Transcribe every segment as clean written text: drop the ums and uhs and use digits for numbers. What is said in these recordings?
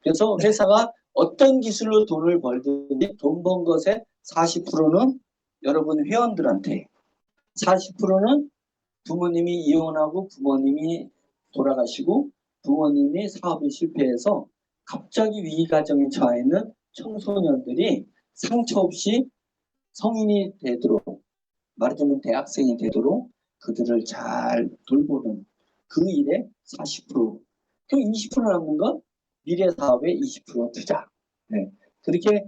그래서 회사가 어떤 기술로 돈을 벌든지 돈 번 것의 40%는 여러분 회원들한테, 40%는 부모님이 이혼하고 부모님이 돌아가시고 부모님이 사업에 실패해서 갑자기 위기 과정에 처해 있는 청소년들이 상처 없이 성인이 되도록, 말하자면 대학생이 되도록 그들을 잘 돌보는 그 일에 40%, 그럼 20% 남는 건 미래 사업에 20% 투자. 네. 그렇게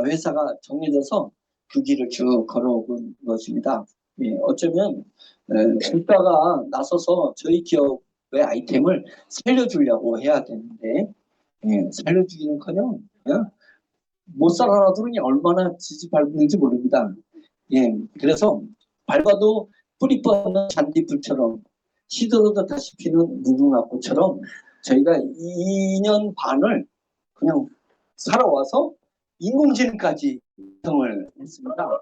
회사가 정해져서 그 길을 쭉 걸어온 것입니다. 예, 어쩌면 국가가 나서서 저희 기업의 아이템을 살려주려고 해야 되는데, 예, 살려주기는커녕 못 살아나더니 얼마나 지지 밟는지 모릅니다. 예, 그래서 밟아도 뿌리 뻗는 잔디불처럼 시들어도 다시 피는 무궁화꽃처럼 저희가 2년 반을 그냥 살아와서 인공지능까지 형성을 했습니다.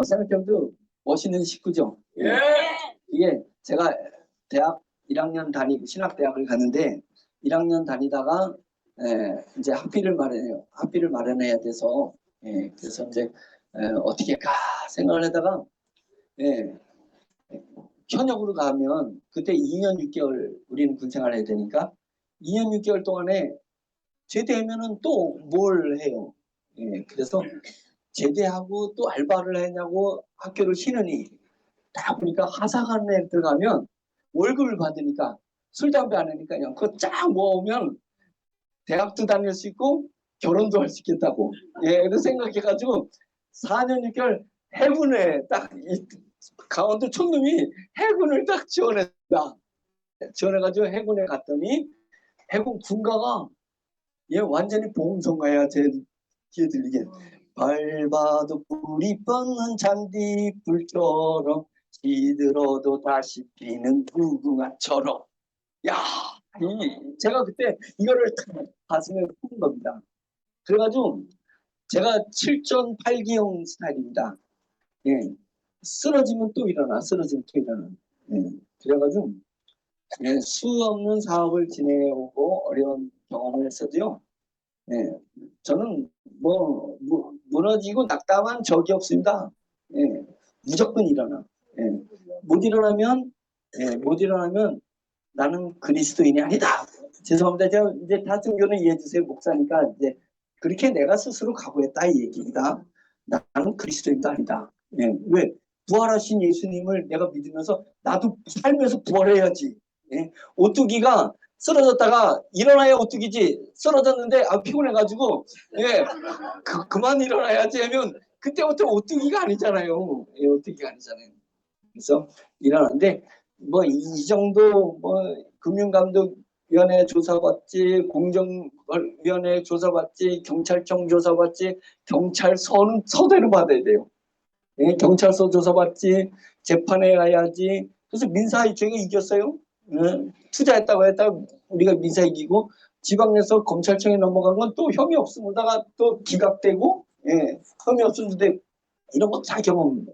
생각해도 멋있는 식구죠. 예. 이게 제가 대학 1학년 다니고 신학대학을 가는데 1학년 다니다가 이제 학비를 마련해야 돼서 그래서 이제 어떻게 할까 생각을 하다가 현역으로 가면 그때 2년 6개월 우리는 군생활을 해야 되니까 2년 6개월 동안에 제대하면은 또 뭘 해요. 그래서 제대하고 또 알바를 하냐고 학교를 쉬느니 딱 보니까 하사관에 들어가면 월급을 받으니까 술 담배 안 하니까 그냥 그거 쫙 모으면 대학도 다닐 수 있고 결혼도 할 수 있겠다고 그래서 생각해가지고 4년 6개월 해군에 딱 강원도 촌놈이 해군을 딱 지원해가지고 해군에 갔더니 해군 군가가 얘 완전히 보험성가야 제 귀에 들리게 밟아도 뿌리 뻗는 잔디불처럼 시들어도 다시 피는 무궁화처럼. 야, 제가 그때 이거를 가슴에 푸는 겁니다. 그래가지고 제가 7.8기형 스타일입니다. 예, 쓰러지면 또 일어나, 쓰러지면 또 일어나. 그래가지고 수 없는 사업을 지내오고 어려운 경험을 했어도요. 저는 무너지고 낙담한 적이 없습니다. 무조건 일어나. 못 일어나면 나는 그리스도인이 아니다. 죄송합니다. 제가 이제 다승교는 이해해 주세요. 목사니까 이제 그렇게 내가 스스로 각오했다 이 얘기입니다. 나는 그리스도인도 아니다. 왜? 부활하신 예수님을 내가 믿으면서 나도 살면서 부활해야지. 오뚜기가 쓰러졌다가 일어나야 오뚜기지 쓰러졌는데 피곤해가지고 그만 일어나야지 하면 그때부터 오뚜기가 아니잖아요. 오뚜기가 아니잖아요. 그래서 일어났는데 이 정도 금융감독위원회 조사받지, 공정위원회 조사받지, 경찰청 조사받지, 경찰서는 서대로 받아야 돼요. 경찰서 조사받지, 재판에 가야지. 그래서 민사에 저희가 이겼어요. 투자했다고 했다가 우리가 민사 이기고 지방에서 검찰청에 넘어간 건 또 혐의 없으면다가 또 기각되고 혐의 없었는데 이런 거 다 경험입니다.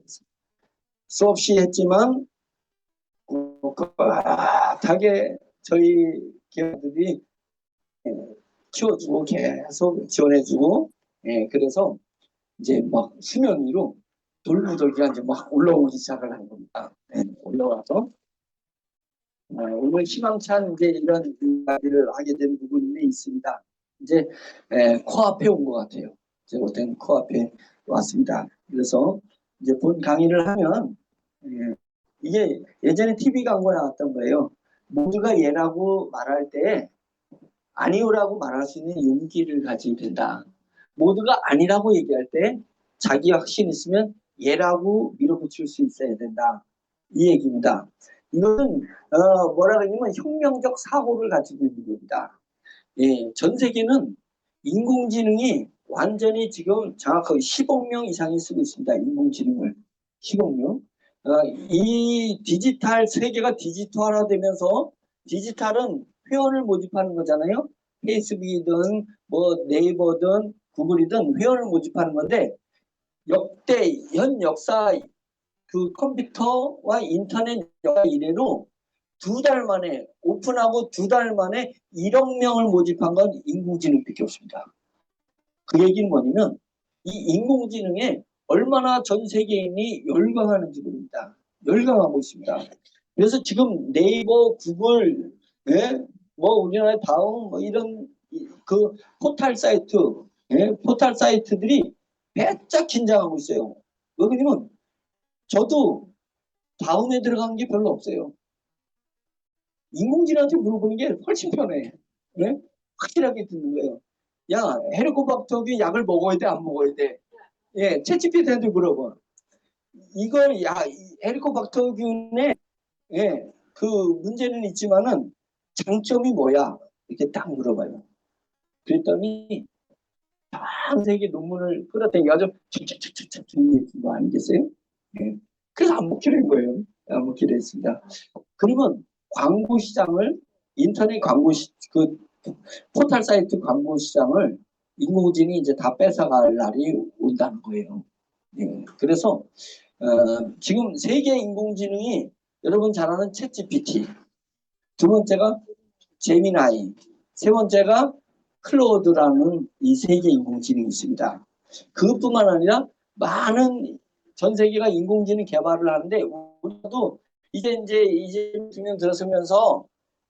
수없이 했지만 끗하게 저희 기업들이 키워주고 계속 지원해주고 그래서 이제 막 수면 위로 돌부돌기가 이제 막 올라오기 시작을 하는 겁니다. 올라와서 오늘 희망찬 이제 이런 이야기를 하게 된 부분이 있습니다. 이제 코앞에 온 것 같아요. 이제 어떤 코앞에 왔습니다. 그래서 이제 본 강의를 하면 이게 예전에 TV 광고 나왔던 거예요. 모두가 예라고 말할 때 아니오라고 말할 수 있는 용기를 가지게 된다. 모두가 아니라고 얘기할 때 자기 확신 있으면 예라고 밀어붙일 수 있어야 된다. 이 얘기입니다. 이거는 뭐라 그러냐면 혁명적 사고를 가지고 있는 겁니다. 전 세계는 인공지능이 완전히 지금 정확하게 10억 명 이상이 쓰고 있습니다. 인공지능을 10억 명. 이 디지털 세계가 디지털화되면서 디지털은 회원을 모집하는 거잖아요. 페이스북이든 네이버든 구글이든 회원을 모집하는 건데 역대 현 역사 그 컴퓨터와 인터넷 역사 이래로 2달 만에 오픈하고 2달 만에 1억 명을 모집한 건 인공지능밖에 없습니다. 그 얘기는 뭐냐면 이 인공지능에 얼마나 전 세계인이 열광하는지 모릅니다. 열광하고 있습니다. 그래서 지금 네이버, 구글, 예? 뭐 우리나라의 다음 뭐 이런 그 포털 사이트, 예? 포털 사이트들이 배짝 긴장하고 있어요. 왜냐면 저도 다음에 들어간 게 별로 없어요. 인공지능한테 물어보는 게 훨씬 편해. 네? 확실하게 듣는 거예요. 야, 헤리코박터균 약을 먹어야 돼, 안 먹어야 돼? 예, 챗GPT한테 물어봐. 이걸 헤리코박터균의 예, 그 문제는 있지만은 장점이 뭐야? 이렇게 딱 물어봐요. 그랬더니 전 세계 논문을 끌어당겨가지고 척척척척척 정리해 준 거 아니겠어요? 예. 그래서 안 먹기로 한 거예요. 안 먹기로 했습니다. 그러면 광고 시장을 인터넷 광고 그 포털 사이트 광고 시장을 인공지능이 이제 다 뺏어갈 날이 온다는 거예요. 예. 그래서 지금 세계 인공지능이 여러분 잘 아는 챗GPT, 두 번째가 제미나이, 세 번째가 클로드라는 이 세계 인공지능이 있습니다. 그것뿐만 아니라 많은 전 세계가 인공지능 개발을 하는데 우리도 이제 2년 들어서면서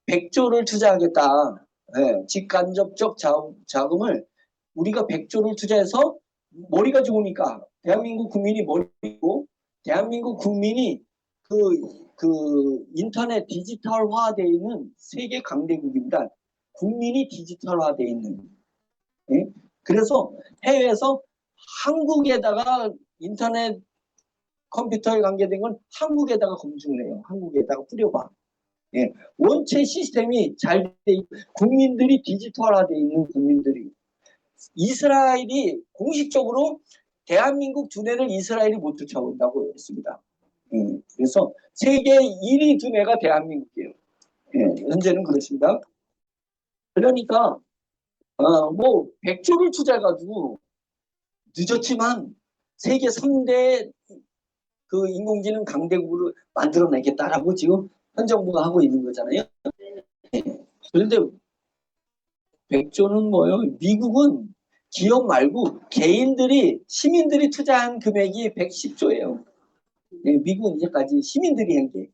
100조를 투자하겠다. 네, 직간접적 자금을 우리가 100조를 투자해서 머리가 좋으니까 대한민국 국민이 머리고 대한민국 국민이 그 인터넷 디지털화되어 있는 세계 강대국입니다. 국민이 디지털화되어 있는. 예? 그래서 해외에서 한국에다가 인터넷 컴퓨터에 관계된 건 한국에다가 검증을 해요. 한국에다가 뿌려봐. 예. 원체 시스템이 잘 돼, 국민들이 디지털화되어 있는 국민들이. 이스라엘이 공식적으로 대한민국 두뇌를 이스라엘이 못 쫓아온다고 했습니다. 그래서 세계 1위 두뇌가 대한민국이에요. 예, 현재는 그렇습니다. 그러니까 뭐 100조를 투자해가지고 늦었지만 세계 3대 그 인공지능 강대국으로 만들어내겠다라고 지금 현 정부가 하고 있는 거잖아요. 예. 그런데 100조는 뭐예요? 미국은 기업 말고 개인들이 시민들이 투자한 금액이 110조예요. 예, 미국은 이제까지 시민들이 한 게.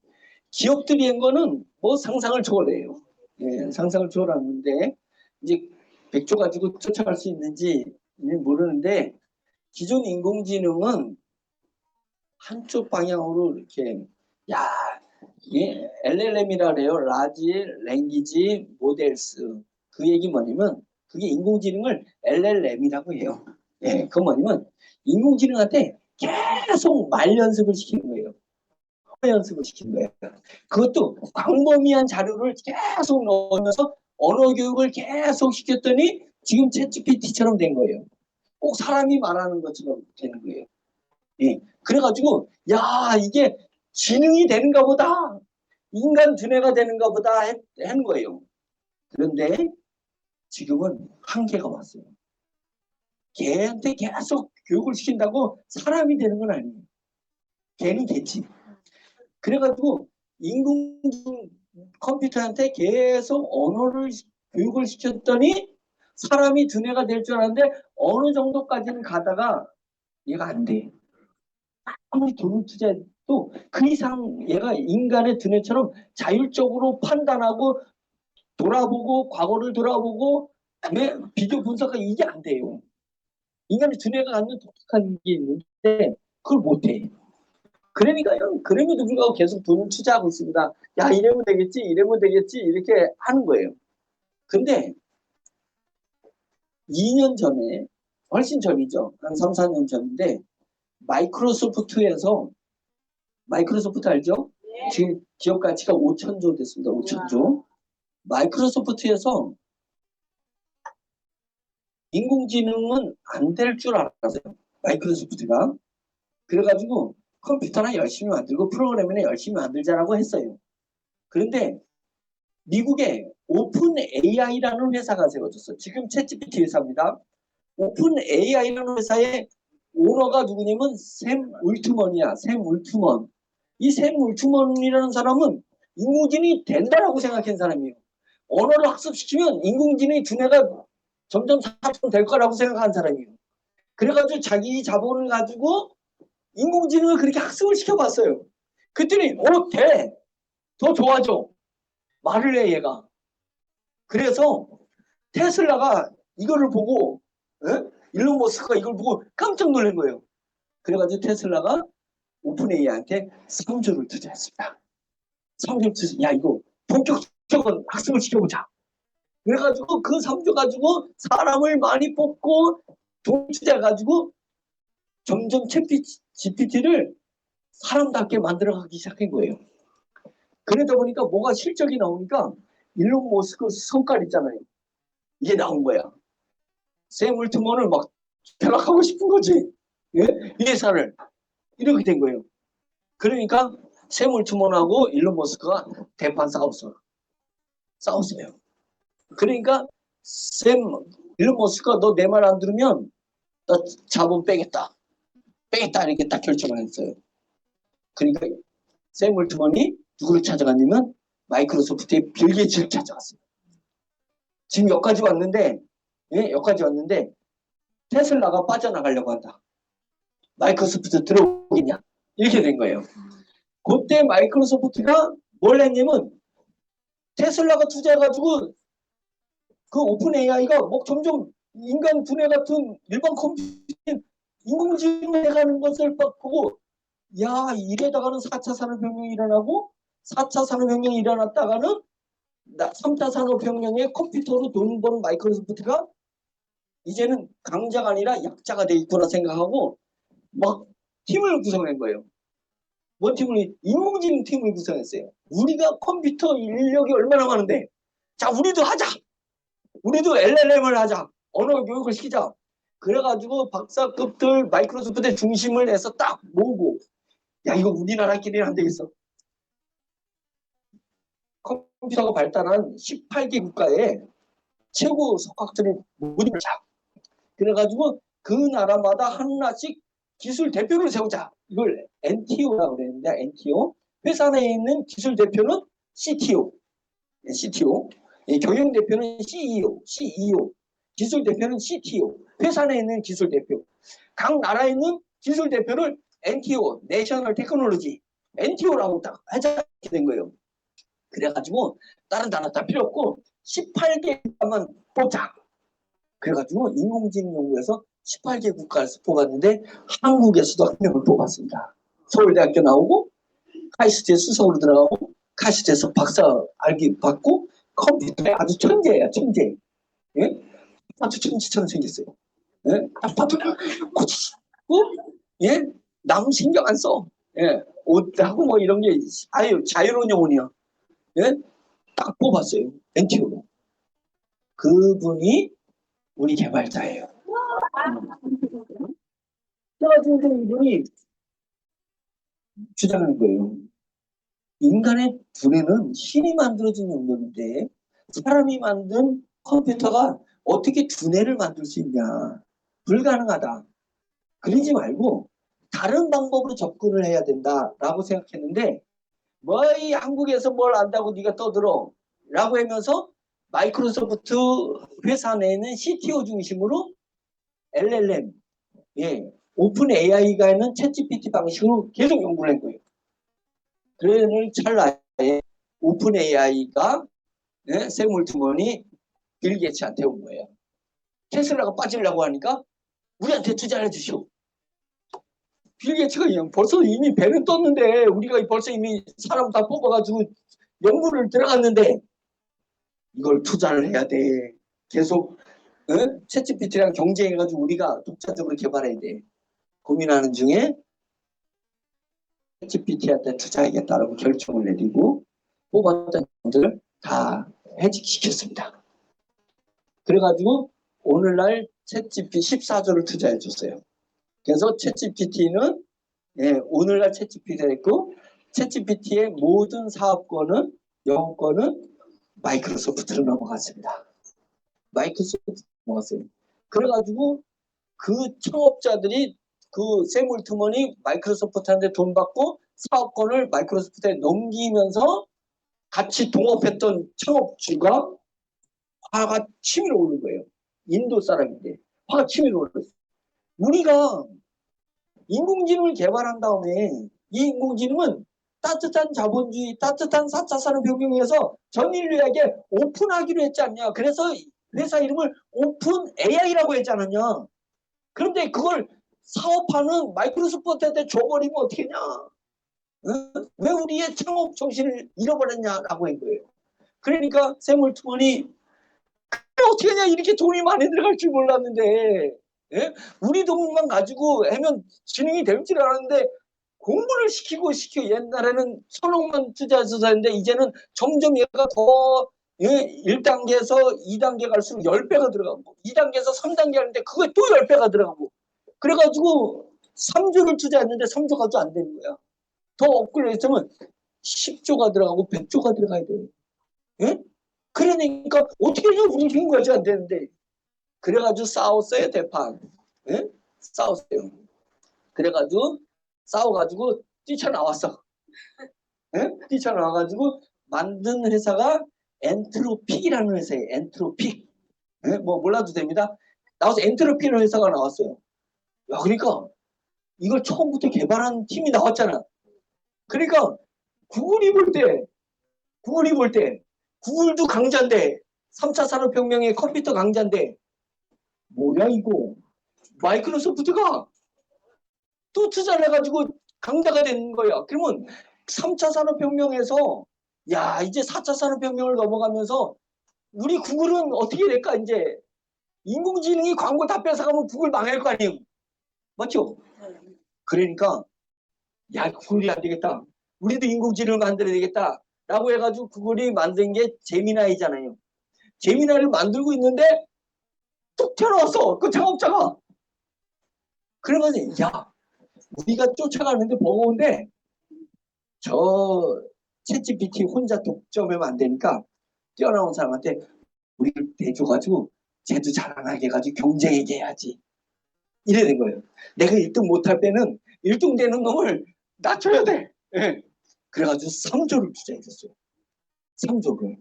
기업들이 한 거는 뭐 상상을 초월해요. 예, 상상을 초월하는데 이제 100조 가지고 쫓아갈 수 있는지 모르는데 기존 인공지능은 한쪽 방향으로 이렇게 야, 예, LLM이라 그래요. 라지 랭귀지 모델스. 그 얘기 뭐냐면 그게 인공지능을 LLM이라고 해요. 예, 그 뭐냐면 인공지능한테 계속 말 연습을 시키는 거예요. 연습을 시킨 거예요. 그것도 광범위한 자료를 계속 넣으면서 언어 교육을 계속 시켰더니 지금 챗GPT처럼 된 거예요. 꼭 사람이 말하는 것처럼 되는 거예요. 예. 그래가지고 야 이게 지능이 되는가 보다. 인간 두뇌가 되는가 보다 하는 거예요. 그런데 지금은 한계가 왔어요. 걔한테 계속 교육을 시킨다고 사람이 되는 건 아니에요. 걔는 개지. 그래가지고 인공지능 컴퓨터한테 계속 언어를 교육을 시켰더니 사람이 두뇌가 될 줄 알았는데 어느 정도까지는 가다가 얘가 안 돼. 아무리 돈을 투자해도 그 이상 얘가 인간의 두뇌처럼 자율적으로 판단하고 돌아보고 과거를 돌아보고 비교 분석하고 이게 안 돼요. 인간의 두뇌가 갖는 독특한 게 있는데 그걸 못해. 그러니까요. 그럼에도 불구하고 계속 돈을 투자하고 있습니다. 야 이러면 되겠지 이러면 되겠지 이렇게 하는 거예요. 근데 2년 전에 훨씬 전이죠. 한 3, 4년 전인데 마이크로소프트 알죠? 네. 지금 기업 가치가 5천조 됐습니다. 5천조. 마이크로소프트에서 인공지능은 안 될 줄 알았어요. 마이크로소프트가. 그래가지고 컴퓨터나 열심히 만들고 프로그램이나 열심히 만들자라고 했어요. 그런데 미국에 오픈 AI라는 회사가 세워졌어요. 지금 챗GPT 회사입니다. 오픈 AI라는 회사의 오너가 누구냐면 샘 울트먼이야. 샘 울트먼. 이 샘 울트먼이라는 사람은 인공지능이 된다라고 생각한 사람이에요. 언어를 학습시키면 인공지능의 두뇌가 점점 사람될 거라고 생각한 사람이에요. 그래가지고 자기 자본을 가지고 인공지능을 그렇게 학습을 시켜봤어요. 그랬더니 돼. 더 좋아져. 말을 해 얘가. 그래서 테슬라가 이거를 보고 일론 머스크가 이걸 보고 깜짝 놀란 거예요. 그래가지고 테슬라가 오픈 AI한테 3조를 투자했습니다. 3조 투자. 야 이거 본격적인 학습을 시켜보자. 그래가지고 그 3조 가지고 사람을 많이 뽑고 돈 투자해가지고 점점 GPT를 사람답게 만들어가기 시작한 거예요. 그러다 보니까 뭐가 실적이 나오니까 일론 머스크 성깔 있잖아요. 이게 나온 거야. 샘 올트먼을 막 퇴락하고 싶은 거지. 예? 이 회사를. 이렇게 된 거예요. 그러니까 샘 올트먼하고 일론 머스크가 대판 싸웠어요. 그러니까 일론 머스크가 너 내 말 안 들으면 나 자본 빼겠다. 이렇게 딱 결정을 했어요. 그러니까 샘 올트먼이 누구를 찾아갔냐면 마이크로소프트의 빌 게이츠를 찾아갔어요. 지금 여기까지 왔는데 테슬라가 빠져나가려고 한다. 마이크로소프트 들어오겠냐? 이렇게 된 거예요. 그때 마이크로소프트가 뭘 했냐면 테슬라가 투자해가지고 그 오픈 AI가 뭐 점점 인간 두뇌 같은 일반 컴퓨터 인공지능을 해가는 것을 보고 야 이래다가는 4차 산업혁명이 일어나고 4차 산업혁명이 일어났다가는 3차 산업혁명의 컴퓨터로 돈 버는 마이크로소프트가 이제는 강자가 아니라 약자가 돼 있구나 생각하고 막 팀을 구성한 거예요. 뭔 팀을? 인공지능 팀을 구성했어요. 우리가 컴퓨터 인력이 얼마나 많은데 자 우리도 하자. 우리도 LLM을 하자. 언어 교육을 시키자. 그래가지고 박사급들 마이크로소프트의 중심을 해서 딱 모으고 야 이거 우리나라끼리는 안 되겠어. 컴퓨터가 발달한 18개 국가에 최고 석학들을 모집하자. 그래가지고 그 나라마다 하나씩 기술 대표를 세우자. 이걸 NTO라고 그랬는데 NTO. 회사 내에 있는 기술 대표는 CTO. 경영 대표는 CEO. 기술 대표는 CTO. 회사 내에 있는 기술 대표. 각 나라에 있는 기술 대표를 NTO, 내셔널 테크놀로지, NTO라고 딱 하자 된 거예요. 그래가지고 다른 단어 다 필요 없고 18개 국가만 뽑자. 그래가지고 인공지능 연구에서 18개 국가에서 뽑았는데 한국에서도 한 명을 뽑았습니다. 서울대학교 나오고 카이스트에 수석으로 들어가고 카이스트에서 박사 알기 받고 컴퓨터에 아주 천재예요. 천재. 예? 아주 천재처럼 생겼어요. 예? 딱 봐도 고치고 예? 남 신경 안 써. 예? 옷하고 뭐 이런 게 아유 자유로운 영혼이야. 예? 딱 뽑았어요. NTO로. 그분이 우리 개발자예요. 그래가지고 이분이 주장하는 거예요. 인간의 두뇌는 신이 만들어진 영역인데 사람이 만든 컴퓨터가 어떻게 두뇌를 만들 수 있냐. 불가능하다. 그러지 말고 다른 방법으로 접근을 해야 된다라고 생각했는데 뭐 이 한국에서 뭘 안다고 네가 떠들어 라고 하면서 마이크로소프트 회사 내에는 CTO 중심으로 LLM, 오픈 AI가 있는 챗GPT 방식으로 계속 연구를 한 거예요. 그러는 찰나에 오픈 AI가 샘 올트먼이 빌 게이츠한테 온 거예요. 테슬라가 빠지려고 하니까 우리한테 투자를 해주시오. 빌 게이츠가 벌써 이미 배는 떴는데 우리가 벌써 이미 사람 다 뽑아가지고 연구를 들어갔는데 이걸 투자를 해야 돼. 계속 챗GPT랑 경쟁해가지고 우리가 독자적으로 개발해야 돼. 고민하는 중에 챗GPT한테 투자하겠다라고 결정을 내리고 뽑았던 분들 다 해직시켰습니다. 그래가지고 오늘날 챗GPT 14조를 투자해 줬어요. 그래서 챗GPT는 오늘날 챗GPT가 있고 챗GPT의 모든 사업권은 영업권은 마이크로소프트로 넘어갔습니다. 마이크로소프트 넘어갔어요. 그래가지고 그 창업자들이 그 샘 올트먼이 마이크로소프트한테 돈 받고 사업권을 마이크로소프트에 넘기면서 같이 동업했던 창업주가 화가 치밀어 오른 거예요. 인도 사람인데 화가 치밀어 오르어요. 우리가 인공지능을 개발한 다음에 이 인공지능은 따뜻한 자본주의, 따뜻한 4차 산업혁명에서 전 인류에게 오픈하기로 했지 않냐. 그래서 회사 이름을 오픈 AI라고 했지 않았냐. 그런데 그걸 사업하는 마이크로소프트한테 줘버리면 어떻게 했냐. 왜 우리의 창업 정신을 잃어버렸냐라고 한 거예요. 그러니까 샘 올트먼이 어떻게 하냐, 이렇게 돈이 많이 들어갈 줄 몰랐는데, 예? 우리 돈만 가지고 하면 진행이 될 줄 알았는데 공부를 시키고 옛날에는 1,000억만 투자해서 했는데 이제는 점점 얘가 더, 예? 1단계에서 2단계 갈수록 10배가 들어가고 2단계에서 3단계 하는데 그게 또 10배가 들어가고 그래가지고 3조를 투자했는데 3조가 또 안 되는 거야. 더 업그레이드 했으면 10조가 들어가고 100조가 들어가야 돼요. 예? 그러니까 어떻게 해서 우리 인구가 안 되는데. 그래가지고 싸웠어요, 대판. 예? 싸웠어요. 그래가지고 싸워가지고 뛰쳐나왔어. 예? 뛰쳐나와가지고 만든 회사가 엔트로픽이라는 회사예요. 엔트로픽. 예? 뭐 몰라도 됩니다. 나와서 엔트로픽이라는 회사가 나왔어요. 야, 그러니까 이걸 처음부터 개발한 팀이 나왔잖아. 그러니까 구글이 볼 때 구글도 강자인데 3차 산업혁명의 컴퓨터 강자인데 뭐냐 이거. 마이크로소프트가 또 투자를 해가지고 강자가 되는 거야. 그러면 3차 산업혁명에서 야 이제 4차 산업혁명을 넘어가면서 우리 구글은 어떻게 될까. 이제 인공지능이 광고 다 뺏어가면 구글 망할 거 아니에요. 맞죠? 그러니까 야 구글이 안 되겠다. 우리도 인공지능을 만들어야 되겠다. 라고 해가지고 구글이 만든 게 제미나이잖아요. 제미나이를 만들고 있는데 뚝 튀어나왔어. 그 창업자가. 그러면 야 우리가 쫓아가는데 버거운데 저 챗GPT 혼자 독점하면 안 되니까 뛰어나온 사람한테 우리를 대줘가지고 쟤도 자랑하게 해가지고 경쟁하게 해야지. 이래 된 거예요. 내가 1등 못할 때는 1등 되는 놈을 낮춰야 돼. 예. 그래가지고 3조를 투자했었어요. 3조를.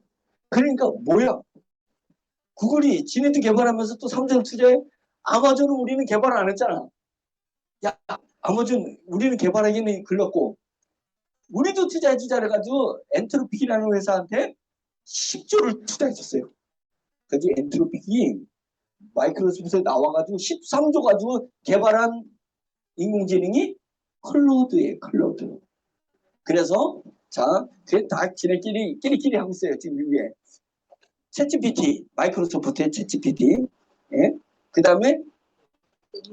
그러니까 뭐야? 구글이 지네도 개발하면서 또 3조를 투자해? 아마존은 우리는 개발 안 했잖아. 야, 아마존 우리는 개발하기는 글렀고 우리도 투자해주자 해가지고 엔트로픽이라는 회사한테 10조를 투자했었어요. 그래서 엔트로픽이 마이크로소프트에 나와가지고 13조 가지고 개발한 인공지능이 클로드예요. 클로드. 그래서 자, 그게 다 끼리끼리 하고 있어요. 지금 위에 챗GPT, 마이크로소프트의 챗GPT, 예? 그 다음에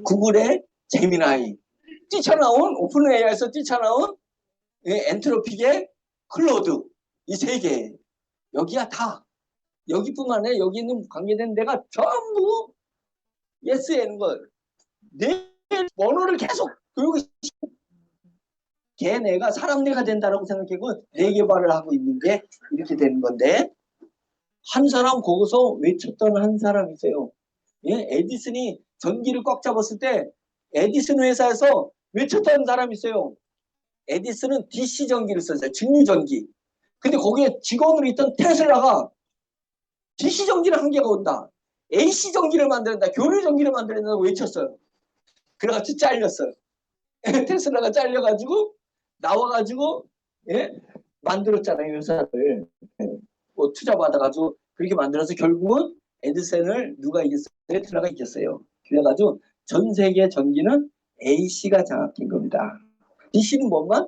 구글의 제미나이, 뛰쳐나온 오픈 AI에서 뛰쳐나온 예, 엔트로픽의 클로드, 이 세 개. 여기가 다 여기뿐만 아니라 여기 있는 관계된 데가 전부 예스에는 걸. 내 언어를 계속 교육을 걔네가 사람 뇌가 된다라고 생각하고 뇌 개발을 하고 있는 게 이렇게 되는 건데 한 사람 거기서 외쳤던 한 사람이 있어요. 예? 에디슨이 전기를 꽉 잡았을 때 에디슨 회사에서 외쳤던 사람이 있어요. 에디슨은 DC 전기를 썼어요. 직류 전기. 근데 거기에 직원으로 있던 테슬라가 DC 전기를 한 개가 온다. AC 전기를 만든다. 교류 전기를 만든다고 외쳤어요. 그래가지고 잘렸어요. 테슬라가 잘려가지고 나와가지고 예? 만들었잖아요. 회사를. 뭐 투자 받아가지고 그렇게 만들어서 결국은 에디슨을 누가 이겼어요? 테슬라가 이겼어요. 그래가지고 전 세계 전기는 AC가 장악된 겁니다. DC는 뭔가?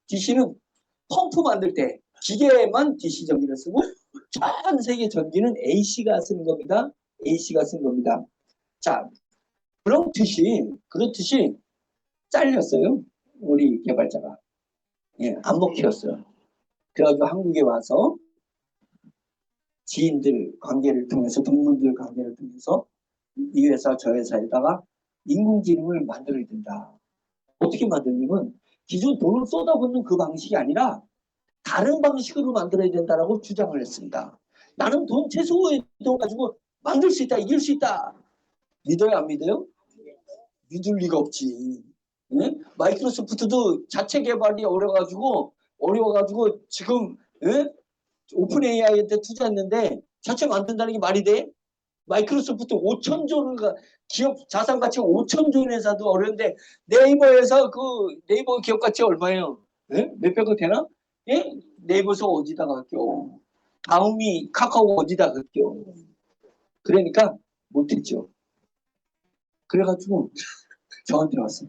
DC는 펌프 만들 때 기계에만 DC 전기를 쓰고 전 세계 전기는 AC가 쓰는 겁니다. AC가 쓰는 겁니다. 자, 그렇듯이 잘렸어요. 우리 개발자가. 예, 안 먹히었어요. 그래가지고 한국에 와서 지인들 관계를 통해서 동문들 관계를 통해서 이 회사 저 회사에다가 인공지능을 만들어야 된다. 어떻게 만드냐면 기존 돈을 쏟아붓는 그 방식이 아니라 다른 방식으로 만들어야 된다라고 주장을 했습니다. 나는 돈 최소의 돈 가지고 만들 수 있다, 이길 수 있다. 믿어요, 안 믿어요? 믿을 리가 없지. 예? 마이크로소프트도 자체 개발이 어려워가지고 지금 예? 오픈 AI한테 투자했는데 자체 만든다는 게 말이 돼? 마이크로소프트 5천조를 기업 자산 가치가 5천조 회사도 어려운데 네이버에서 그 네이버 기업 가치 얼마예요? 예? 몇백억 되나? 예? 네이버에서 어디다가 껴? 다음이 카카오 어디다가 껴? 그러니까 못했죠. 그래가지고 저한테 왔어.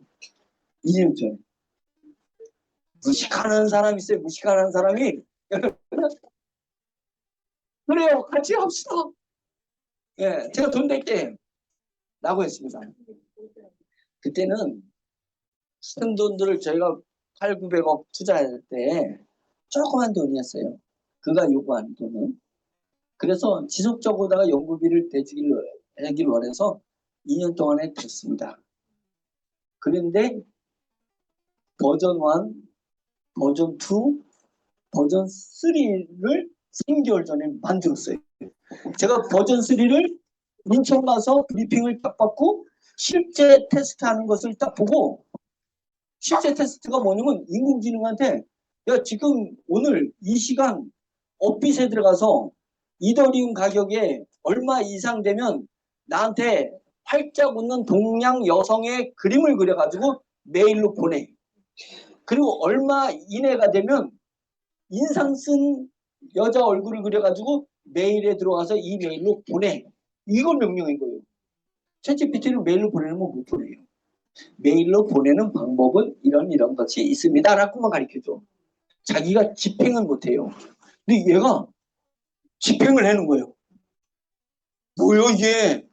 2년 전에. 무식하는 사람이 있어요. 무식하는 사람이. 그래요. 같이 합시다. 예, 제가 돈 낼게. 라고 했습니다. 그때는 큰 돈들을 저희가 8, 900억 투자할 때 조그만 돈이었어요. 그가 요구하는 돈은. 그래서 지속적으로다가 연구비를 대주기를 하길 원해서 2년 동안에 됐습니다. 그런데 버전 1, 버전 2, 버전 3를 3개월 전에 만들었어요. 제가 버전 3를 인천 가서 브리핑을 딱 받고 실제 테스트하는 것을 딱 보고 실제 테스트가 뭐냐면 인공지능한테 야 지금 오늘 이 시간 업빗에 들어가서 이더리움 가격에 얼마 이상 되면 나한테 활짝 웃는 동양 여성의 그림을 그려가지고 메일로 보내. 그리고 얼마 이내가 되면 인상 쓴 여자 얼굴을 그려가지고 메일에 들어가서 이 메일로 보내. 이걸 명령인 거예요. 챗GPT를 메일로 보내는 건 못 보내요. 메일로 보내는 방법은 이런 것이 있습니다. 라고만 가르쳐줘. 자기가 집행은 못해요. 근데 얘가 집행을 하는 거예요. 뭐요 이게?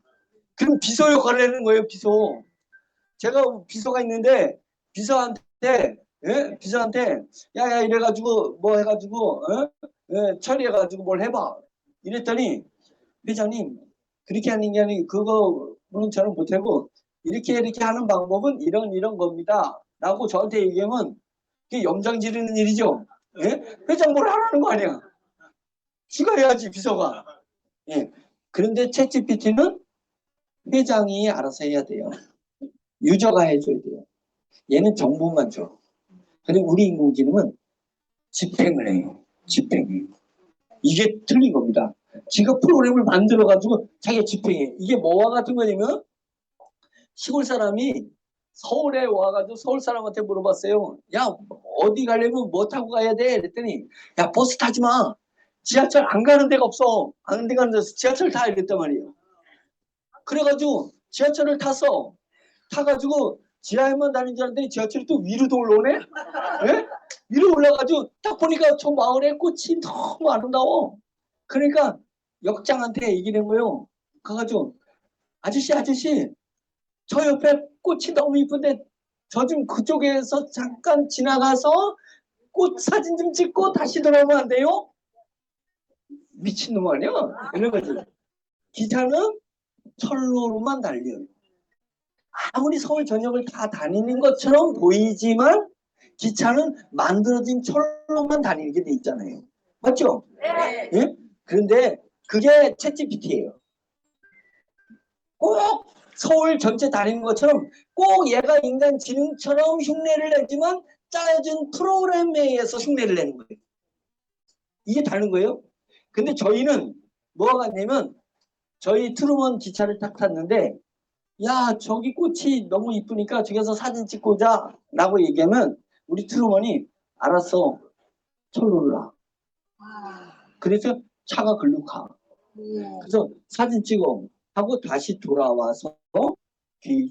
그럼 비서 역할을 하는 거예요. 비서. 제가 비서가 있는데 비서한테 비서한테 야야 이래가지고 뭐 해가지고 처리해가지고 뭘 해봐. 이랬더니 회장님 그렇게 하는 게 아니고 그거는 저는 못하고 이렇게 하는 방법은 이런 겁니다. 라고 저한테 얘기하면 그게 염장 지르는 일이죠. 예? 회장 뭘 하라는 거 아니야. 지가 해야지 비서가. 예. 그런데 챗GPT는 회장이 알아서 해야 돼요. 유저가 해줘야 돼요. 얘는 정보만 줘. 근데 우리 인공지능은 집행을 해요. 집행. 이게 틀린 겁니다. 지가 프로그램을 만들어가지고 자기가 집행해. 이게 뭐와 같은 거냐면 시골 사람이 서울에 와가지고 서울 사람한테 물어봤어요. 야 어디 가려면 뭐 타고 가야 돼? 그랬더니 야 버스 타지 마. 지하철 안 가는 데가 없어. 안 가는 데서 지하철 타 이랬단 말이에요. 그래가지고 지하철을 탔어. 타가지고 지하에만 다니는 줄 알았더니 지하철이 또 위로도 올라오네? 예? 위로 올라가지고 딱 보니까 저 마을에 꽃이 너무 아름다워. 그러니까 역장한테 얘기를 한 거예요. 가가지고 아저씨 저 옆에 꽃이 너무 이쁜데 저 좀 그쪽에서 잠깐 지나가서 꽃 사진 좀 찍고 다시 돌아오면 안 돼요? 미친놈 아니야? 이런 거지. 기차는 철로로만 달려요. 아무리 서울 전역을 다 다니는 것처럼 보이지만 기차는 만들어진 철로만 다니게 돼 있잖아요. 맞죠? 네. 예? 그런데 그게 챗GPT예요. 꼭 서울 전체 다니는 것처럼 꼭 얘가 인간 지능처럼 흉내를 내지만 짜여진 프로그램에 의해서 흉내를 내는 거예요. 이게 다른 거예요. 근데 저희는 뭐가 같냐면 저희 트루먼 기차를 딱 탔는데 야 저기 꽃이 너무 이쁘니까 저기서 사진 찍고 자 라고 얘기하면 우리 트루먼이 알았어 철로를 놔. 그래서 차가 글로 가. 그래서 사진 찍어 하고 다시 돌아와서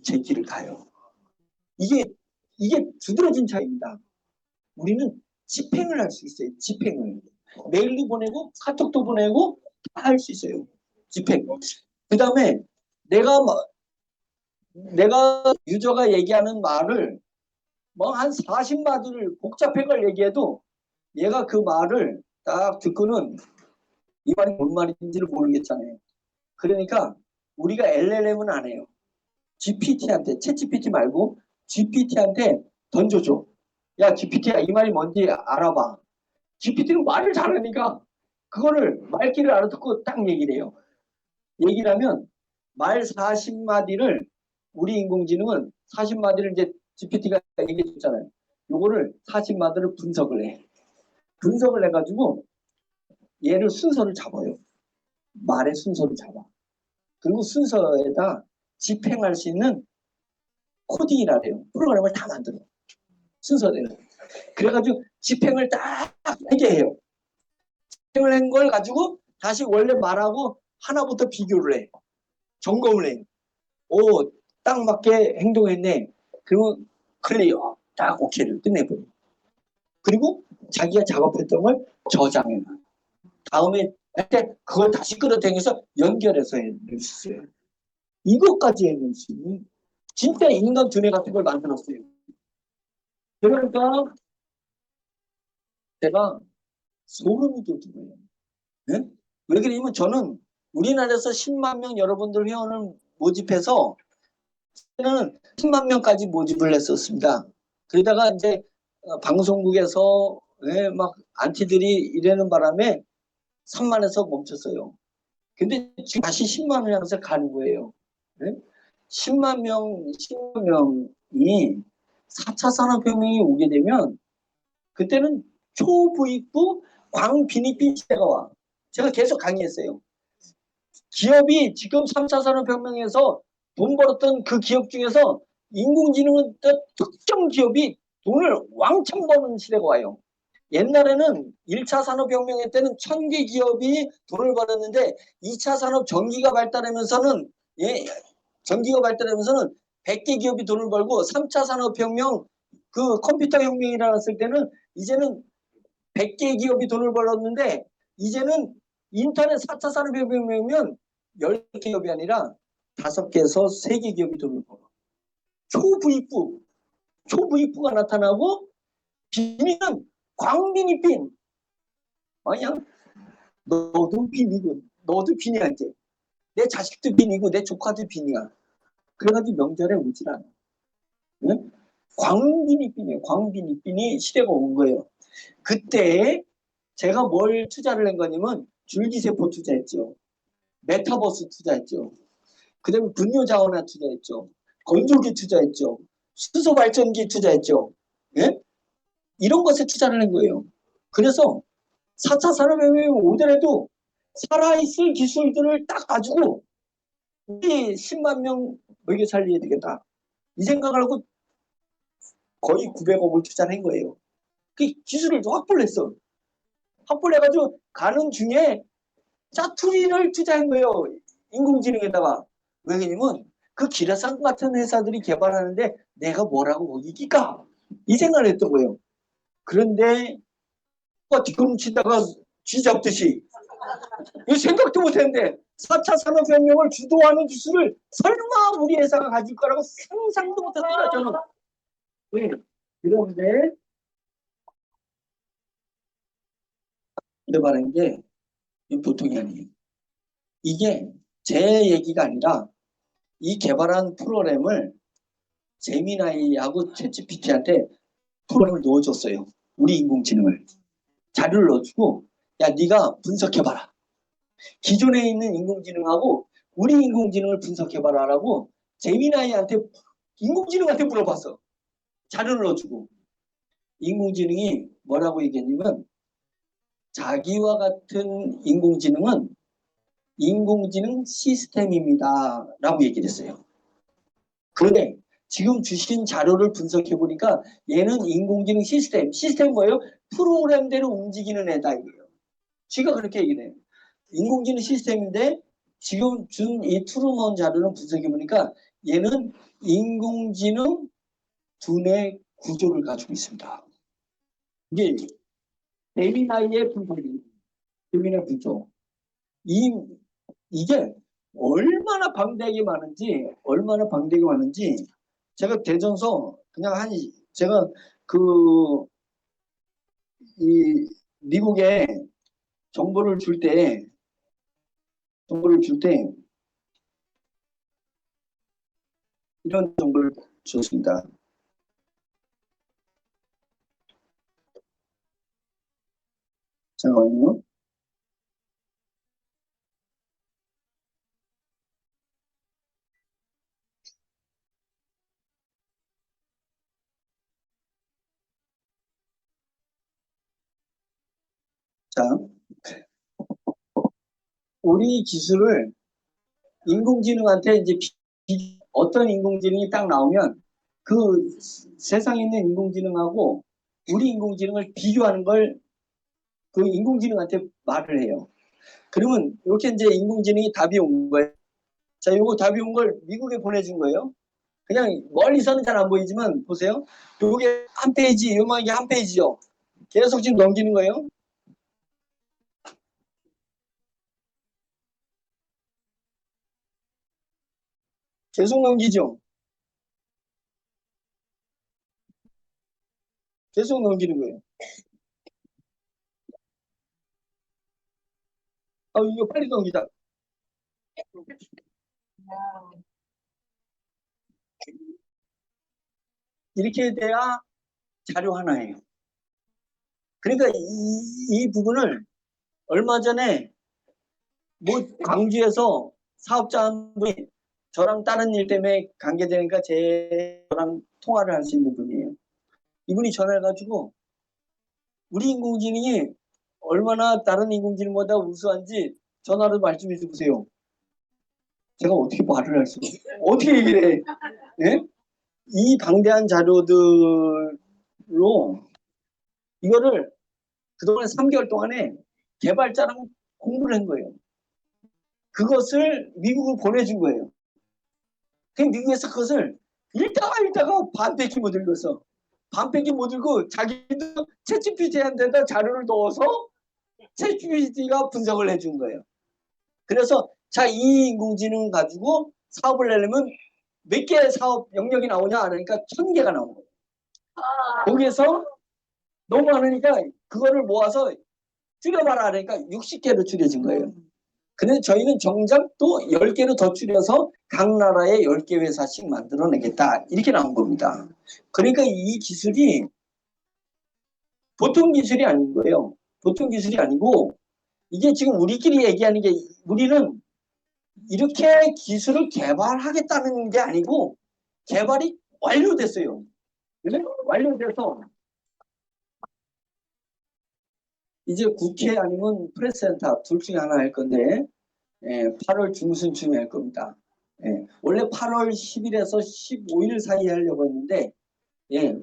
제 길을 가요. 이게 두드러진 차이입니다. 우리는 집행을 할 수 있어요. 집행을. 메일도 보내고 카톡도 보내고 다 할 수 있어요. 집행. 그 다음에 내가 유저가 얘기하는 말을 뭐 한 40마디를 복잡한 걸 얘기해도 얘가 그 말을 딱 듣고는 이 말이 뭔 말인지를 모르겠잖아요. 그러니까 우리가 LLM은 안 해요. GPT한테, 챗GPT 말고 GPT한테 던져줘. 야, GPT야, 이 말이 뭔지 알아봐. GPT는 말을 잘하니까 그거를 말귀를 알아듣고 딱 얘기를 해요. 얘기를 하면 말 40마디를 우리 인공지능은 40마디를 이제 GPT가 얘기해 줬잖아요. 요거를 40마디를 분석을 해. 분석을 해가지고 얘를 순서를 잡아요. 말의 순서를 잡아. 그리고 순서에다 집행할 수 있는 코딩이라 해요. 프로그램을 다 만들어. 순서대로. 그래가지고 집행을 딱 하게 해요. 집행을 한 걸 가지고 다시 원래 말하고 하나부터 비교를 해. 점검을 해. 오, 딱 맞게 행동했네. 그리고 클리어. 딱 오케이를 끝내버려. 그리고 자기가 작업했던 걸 저장해. 다음에 때 그걸 다시 끌어당겨서 연결해서 해낼 수 있어요. 이것까지 해낼 수 있는 진짜 인간 두뇌 같은 걸 만들었어요. 그러니까 제가 소름이 돋더라고요. 네? 왜 그러냐면 저는 우리나라에서 10만 명 여러분들 회원을 모집해서 저는 10만 명까지 모집을 했었습니다. 그러다가 이제 방송국에서 막 안티들이 이러는 바람에 3만에서 멈췄어요. 근데 지금 다시 10만 명에서 가는 거예요. 네? 10만 명, 10만 명이 4차 산업혁명이 오게 되면 그때는 초부익부 광빈익빈 시대가 와. 제가 계속 강의했어요. 기업이 지금 3차 산업혁명에서 돈 벌었던 그 기업 중에서 인공지능은 특정 기업이 돈을 왕창 버는 시대가 와요. 옛날에는 1차 산업혁명 때는 1000개 기업이 돈을 벌었는데 2차 산업 전기가 발달하면서는 전기가 발달하면서는 100개 기업이 돈을 벌고 3차 산업혁명 그 컴퓨터 혁명이 일어났을 때는 이제는 100개 기업이 돈을 벌었는데 이제는 인터넷 4차 산업혁명이면 10개 기업이 아니라 5개에서 3개 기업이 돈을 벌어. 초부익부가 나타나고 빈은 광빈이 빈. 그냥 너도 빈이고 너도 빈이야 이제. 내 자식도 빈이고 내 조카도 빈이야. 그래가지고 명절에 오질 않아. 응? 광빈이 빈이에요. 광빈이 빈이 시대가 온 거예요. 그때 제가 뭘 투자를 한 거냐면 줄기세포 투자했죠. 메타버스 투자했죠. 그 다음에 분뇨자원화 투자했죠. 건조기 투자했죠. 수소발전기 투자했죠. 예? 이런 것에 투자를 한 거예요. 그래서 4차 산업혁명이 오더라도 살아있을 기술들을 딱 가지고 우리 10만 명 먹여 살려야 되겠다. 이 생각을 하고 거의 900억을 투자를 한 거예요. 그 기술을 확보를 했어. 확보를 해가지고 가는 중에 짜투리를 투자한 거예요. 인공지능에다가. 왜냐면 그 기라상 같은 회사들이 개발하는데 내가 뭐라고 거기 이길까? 이 생각을 했던 거예요. 그런데 뒤꿈치다가 쥐 잡듯이 생각도 못했는데 4차 산업혁명을 주도하는 기술을 설마 우리 회사가 가질 거라고 상상도 못했어요. 저는. 네. 그런데 말하는 게 보통이 아니에요. 이게 제 얘기가 아니라 이 개발한 프로그램을 제미나이하고 챗GPT한테 프로그램을 넣어줬어요. 우리 인공지능을. 자료를 넣어주고 야 네가 분석해봐라. 기존에 있는 인공지능하고 우리 인공지능을 분석해봐라라고 제미나이한테 인공지능한테 물어봤어. 자료를 넣어주고. 인공지능이 뭐라고 얘기했냐면 자기와 같은 인공지능은 인공지능 시스템입니다. 라고 얘기를 했어요. 그런데 지금 주신 자료를 분석해 보니까 얘는 인공지능 시스템 뭐예요? 프로그램대로 움직이는 애다 이거예요. 쥐가 그렇게 얘기를 해요. 인공지능 시스템인데 지금 준 이 트루먼 자료를 분석해 보니까 얘는 인공지능 두뇌 구조를 가지고 있습니다. 이게 데미나이의 분석입니다. 데미나이 구조. 이게 얼마나 방대하게 많은지 제가 대전서 그냥 제가 그 이 미국에 정보를 줄 때 이런 정보를 줬습니다. 잠깐만요. 자, 우리 기술을 인공지능한테 이제 어떤 인공지능이 딱 나오면 그 세상에 있는 인공지능하고 우리 인공지능을 비교하는 걸 그 인공지능한테 말을 해요. 그러면 이렇게 이제 인공지능이 답이 온 거예요. 자, 요거 답이 온 걸 미국에 보내준 거예요. 그냥 멀리서는 잘 안 보이지만 보세요. 요게 한 페이지, 요만 이게 한 페이지요. 계속 지금 넘기는 거예요. 계속 넘기죠. 계속 넘기는 거예요. 아, 이거 빨리 넘기자. 이렇게 돼야 자료 하나예요. 그러니까 이 부분을 얼마 전에 뭐 광주에서 사업자 한 분이 저랑 다른 일 때문에 관계되니까 저랑 통화를 할 수 있는 분이에요. 이분이 전화해가지고 우리 인공지능이 얼마나 다른 인공지능보다 우수한지 전화로 말씀해 주세요. 제가 어떻게 말을 할 수가 어떻게 얘기를 해? 예? 이 방대한 자료들로 이거를 그동안 3개월 동안에 개발자랑 공부를 한 거예요. 그것을 미국을 보내준 거예요. 그 미국에서 그것을 읽다가 반패기 못 읽어서 반패기 못 읽고 자기도 챗GPT한테다 자료를 넣어서 챗GPT가 분석을 해준 거예요. 그래서 자, 이 인공지능 가지고 사업을 내려면 몇 개의 사업 영역이 나오냐 하니까 1000개가 나온 거예요. 거기에서 너무 많으니까 그거를 모아서 줄여봐라 하니까 60개로 줄여진 거예요. 근데 저희는 정작 또 10개로 더 줄여서 각 나라에 10개 회사씩 만들어내겠다. 이렇게 나온 겁니다. 그러니까 이 기술이 보통 기술이 아닌 거예요. 보통 기술이 아니고 이게 지금 우리끼리 얘기하는 게 우리는 이렇게 기술을 개발하겠다는 게 아니고 개발이 완료됐어요. 완료돼서 이제 국회 아니면 프레스센터 둘 중에 하나 할 건데 8월 중순쯤에 할 겁니다. 원래 8월 10일에서 15일 사이에 하려고 했는데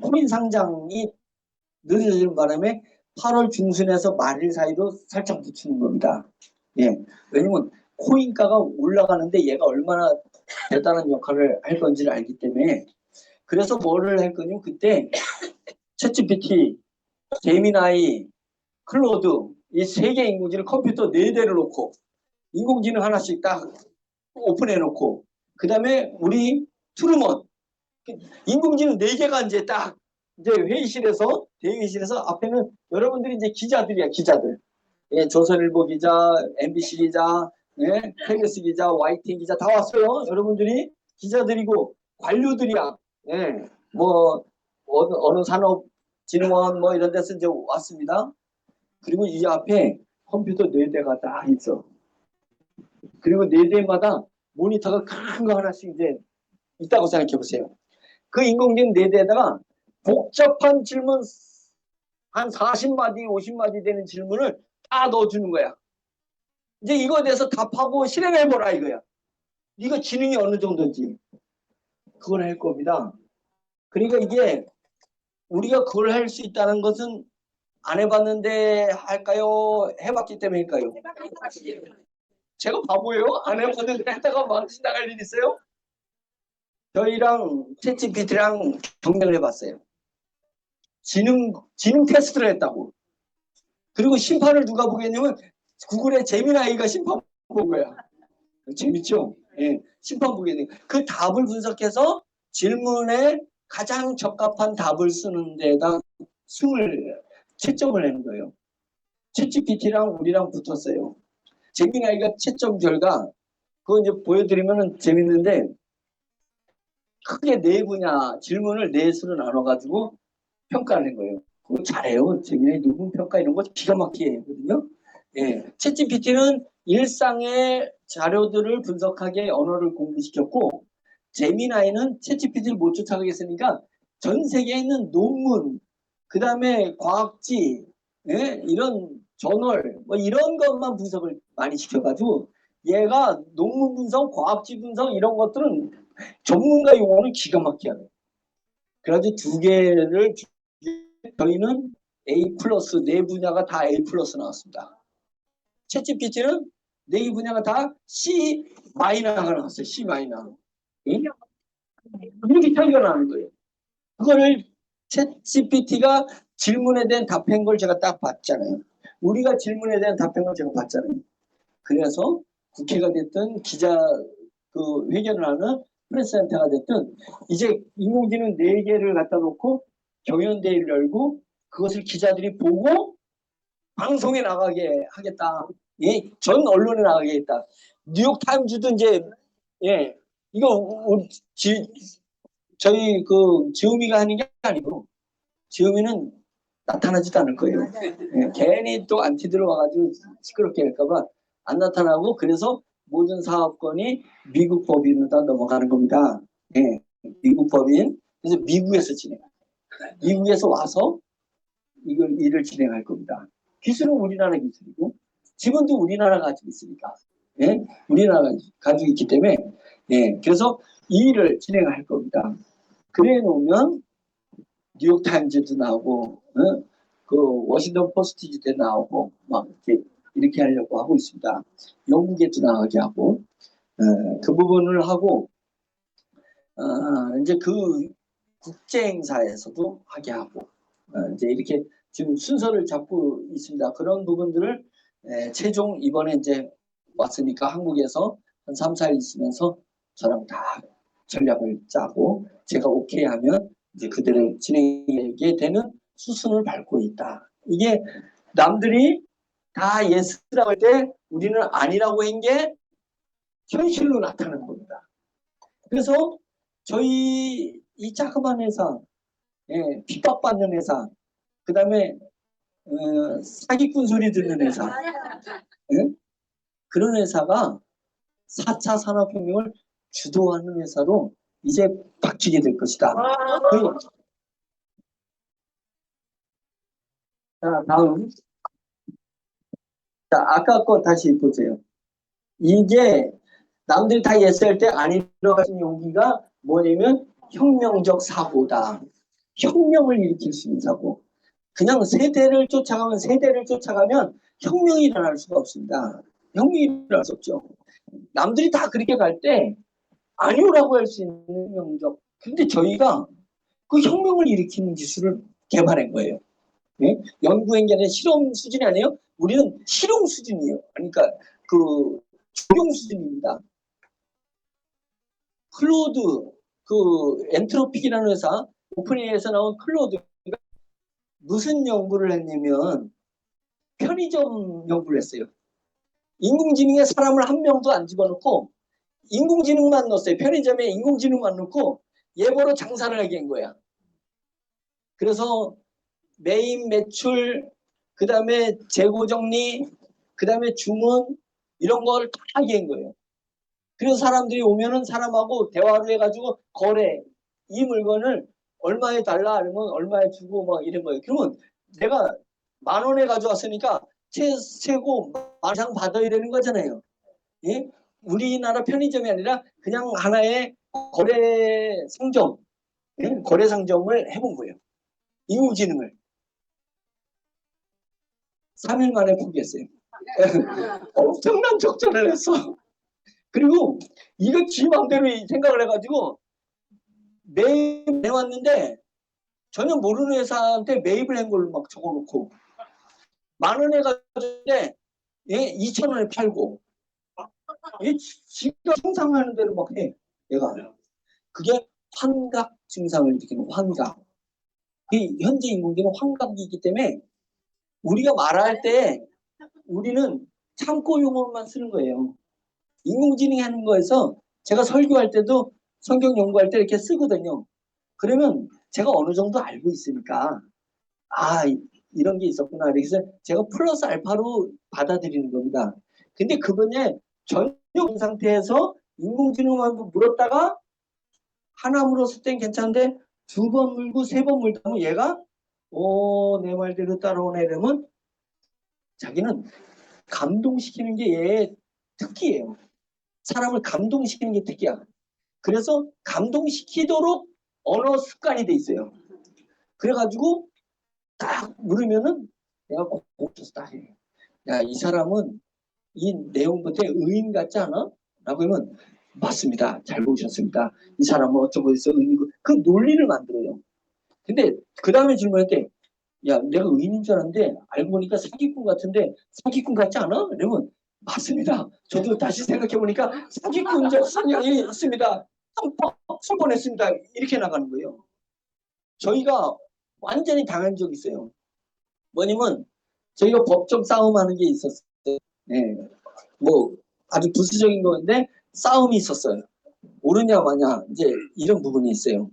코인 상장이 늦어지는 바람에 8월 중순에서 말일 사이로 살짝 붙이는 겁니다. 왜냐면 코인가가 올라가는데 얘가 얼마나 대단한 역할을 할 건지를 알기 때문에 그래서 뭐를 할 거냐면 그때 챗GPT, 제미나이, 클로드 이 세 개 인공지능 컴퓨터 4대를 놓고 인공지능 하나씩 딱 오픈해 놓고 그 다음에 우리 트루먼 인공지능 4개가 이제 딱 이제 회의실에서 대회의실에서 앞에는 여러분들이 이제 기자들이야 기자들 조선일보 기자, MBC 기자, KBS 기자, YTN 기자 다 왔어요. 여러분들이 기자들이고 관료들이야. 뭐 어느 산업진흥원 뭐 이런 데서 이제 왔습니다. 그리고 이 앞에 컴퓨터 4대가 딱 있어. 그리고 4대마다 모니터가 큰 거 하나씩 이제 있다고 생각해 보세요. 그 인공지능 4대에다가 복잡한 질문 한 40마디, 50마디 되는 질문을 다 넣어주는 거야. 이제 이거에 대해서 답하고 실행해보라 이거야. 이거 지능이 어느 정도인지. 그걸 할 겁니다. 그러니까 이게 우리가 그걸 할 수 있다는 것은 안 해봤는데 할까요? 해봤기 때문일까요? 제가 바보예요? 안 해봤는데 했다가 망신 나갈 일 있어요? 저희랑 챗GPT랑 경쟁을 해봤어요. 지능 테스트를 했다고. 그리고 심판을 누가 보겠냐면 구글의 제미나이가 심판 본 거야. 재밌죠? 심판 보겠네요. 그 답을 분석해서 질문에 가장 적합한 답을 쓰는 데다 승을 채점을 내는 거예요. 챗GPT랑 우리랑 붙었어요. 제미나이가 채점 결과 그거 이제 보여드리면 재밌는데 크게 4분야 질문을 4수로 나눠가지고 평가하는 거예요. 그거 잘해요. 제미나이 누군 평가 이런 거 기가 막히게 하거든요. 챗GPT는 일상의 자료들을 분석하게 언어를 공부시켰고 제미나이는 챗GPT를 못 쫓아가겠으니까 전 세계에 있는 논문 그 다음에 과학지 이런 저널 뭐 이런 것만 분석을 많이 시켜가지고 얘가 논문 분석, 과학지 분석 이런 것들은 전문가 용어는 기가 막히게 하네. 그래가지고 두 개를 저희는 A 플러스 네 분야가 다 A 플러스 나왔습니다. 챗GPT는 네 분야가 다 C 마이너가 나왔어요. C 마이너. 응? 이렇게 차이가 나는 거예요. 그거를 챗GPT가 질문에 대한 답한 걸 제가 딱 봤잖아요. 우리가 질문에 대한 답한 걸 제가 봤잖아요. 그래서 국회가 됐든 기자 그 회견을 하는 프레스센터가 됐든 이제 인공지능 4개를 갖다 놓고 경연대회를 열고 그것을 기자들이 보고 방송에 나가게 하겠다. 예, 전 언론에 나가게 했다. 뉴욕 타임즈도 이제 예, 이거 우리 저희 그 지우미가 하는 게 아니고 지우미는 나타나지도 않을 거예요. 예, 괜히 또 안티 들어와가지고 시끄럽게 할까봐 안 나타나고 그래서 모든 사업권이 미국 법인으로 다 넘어가는 겁니다. 예, 미국 법인. 그래서 미국에서 진행. 미국에서 와서 이걸 일을 진행할 겁니다. 기술은 우리나라 기술이고 직원도 우리나라 가지고 있으니까. 예? 우리나라가 가지고 있기 때문에 예, 그래서 이 일을 진행할 겁니다. 그래 놓으면 뉴욕타임즈도 나오고 그 워싱턴 포스트지도 나오고 막 이렇게 하려고 하고 있습니다. 영국에도 나가게 하고 그 부분을 하고 이제 그 국제행사에서도 하게 하고 이제 이렇게 지금 순서를 잡고 있습니다. 그런 부분들을 최종 이번에 이제 왔으니까 한국에서 한 3, 4일 있으면서 저랑 다 전략을 짜고 제가 오케이 하면 이제 그대로 진행하게 되는 수순을 밟고 있다. 이게 남들이 다 예스라고 할 때 우리는 아니라고 한 게 현실로 나타나는 겁니다. 그래서 저희 이 자그마한 회사, 예, 핍박받는 회사, 그 다음에 사기꾼 소리 듣는 회사, 예? 그런 회사가 4차 산업혁명을 주도하는 회사로 이제 바뀌게 될 것이다. 자, 다음. 자, 아까 거 다시 보세요. 이게 남들이 다 예스할 때 아니라고 하신 용기가 뭐냐면 혁명적 사고다. 혁명을 일으킬 수 있는 사고. 그냥 세대를 쫓아가면 혁명이 일어날 수가 없습니다. 혁명이 일어날 수 없죠. 남들이 다 그렇게 갈 때 아니오라고 할 수 있는 혁명적. 근데 저희가 그 혁명을 일으키는 기술을 개발한 거예요. 네? 연구행전의 실험 수준이 아니에요. 우리는 실용 수준이에요. 그러니까 그 적용 수준입니다. 클로드 그 엔트로픽이라는 회사 오픈AI에서 나온 클로드가 무슨 연구를 했냐면 편의점 연구를 했어요. 인공지능에 사람을 한 명도 안 집어넣고 인공지능만 넣었어요. 편의점에 인공지능만 넣고 예보로 장사를 하게 한 거야. 그래서 메인 매출, 그 다음에 재고 정리, 그 다음에 주문 이런 걸 다 하게 한 거예요. 그래서 사람들이 오면은 사람하고 대화를 해가지고 거래, 이 물건을 얼마에 달라 아니면 얼마에 주고 막 이런 거예요. 그러면 내가 10,000원에 가져왔으니까 최고 10,000원 이상 받아야 되는 거잖아요. 예? 우리나라 편의점이 아니라 그냥 하나의 거래 상점, 예? 거래 상점을 해본 거예요. 인공지능을 3일 만에 포기했어요. 엄청난 적자를 했어. 그리고 이거 지 맘대로 생각을 해가지고 매입 해왔는데 전혀 모르는 회사한테 매입을 한 걸로 막 적어놓고 10,000원에 가져왔는데 예, 2,000원에 팔고 지가 상상하는 대로 막 해. 얘가 그게 환각 증상을 일으키는 환각. 현재 인공지능 환각이기 때문에 우리가 말할 때 우리는 참고 용어만 쓰는 거예요. 인공지능이 하는 거에서 제가 설교할 때도 성경 연구할 때 이렇게 쓰거든요. 그러면 제가 어느 정도 알고 있으니까 아 이런 게 있었구나. 그래서 제가 플러스 알파로 받아들이는 겁니다. 근데 그분의 전용 상태에서 인공지능만 물었다가 하나 물었을 땐 괜찮은데 2번 물고 3번 물다면 얘가 내 말대로 따라오네 이러면 자기는 감동시키는 게 얘의 특기예요. 사람을 감동시키는 게 특기야. 그래서 감동시키도록 언어 습관이 돼 있어요. 그래가지고 딱 물으면은 내가 고쳐서 딱 해. 야, 이 사람은 이 내용 끝에 의인 같지 않아? 라고 하면 맞습니다. 잘 보셨습니다. 이 사람은 어쩌고 해서 의인이고 그 논리를 만들어요. 근데 그 다음에 질문할 때 야, 내가 의인인 줄 알았는데 알고 보니까 사기꾼 같은데 사기꾼 같지 않아? 이러면 맞습니다. 저도 다시 생각해보니까 사기꾼적 성향이 있습니다. 한 번 했습니다. 이렇게 나가는 거예요. 저희가 완전히 당한 적이 있어요. 뭐냐면 저희가 법적 싸움하는 게 있었어요. 네. 뭐 아주 부수적인 건데 싸움이 있었어요. 옳으냐 마냐 이제 이런 부분이 있어요.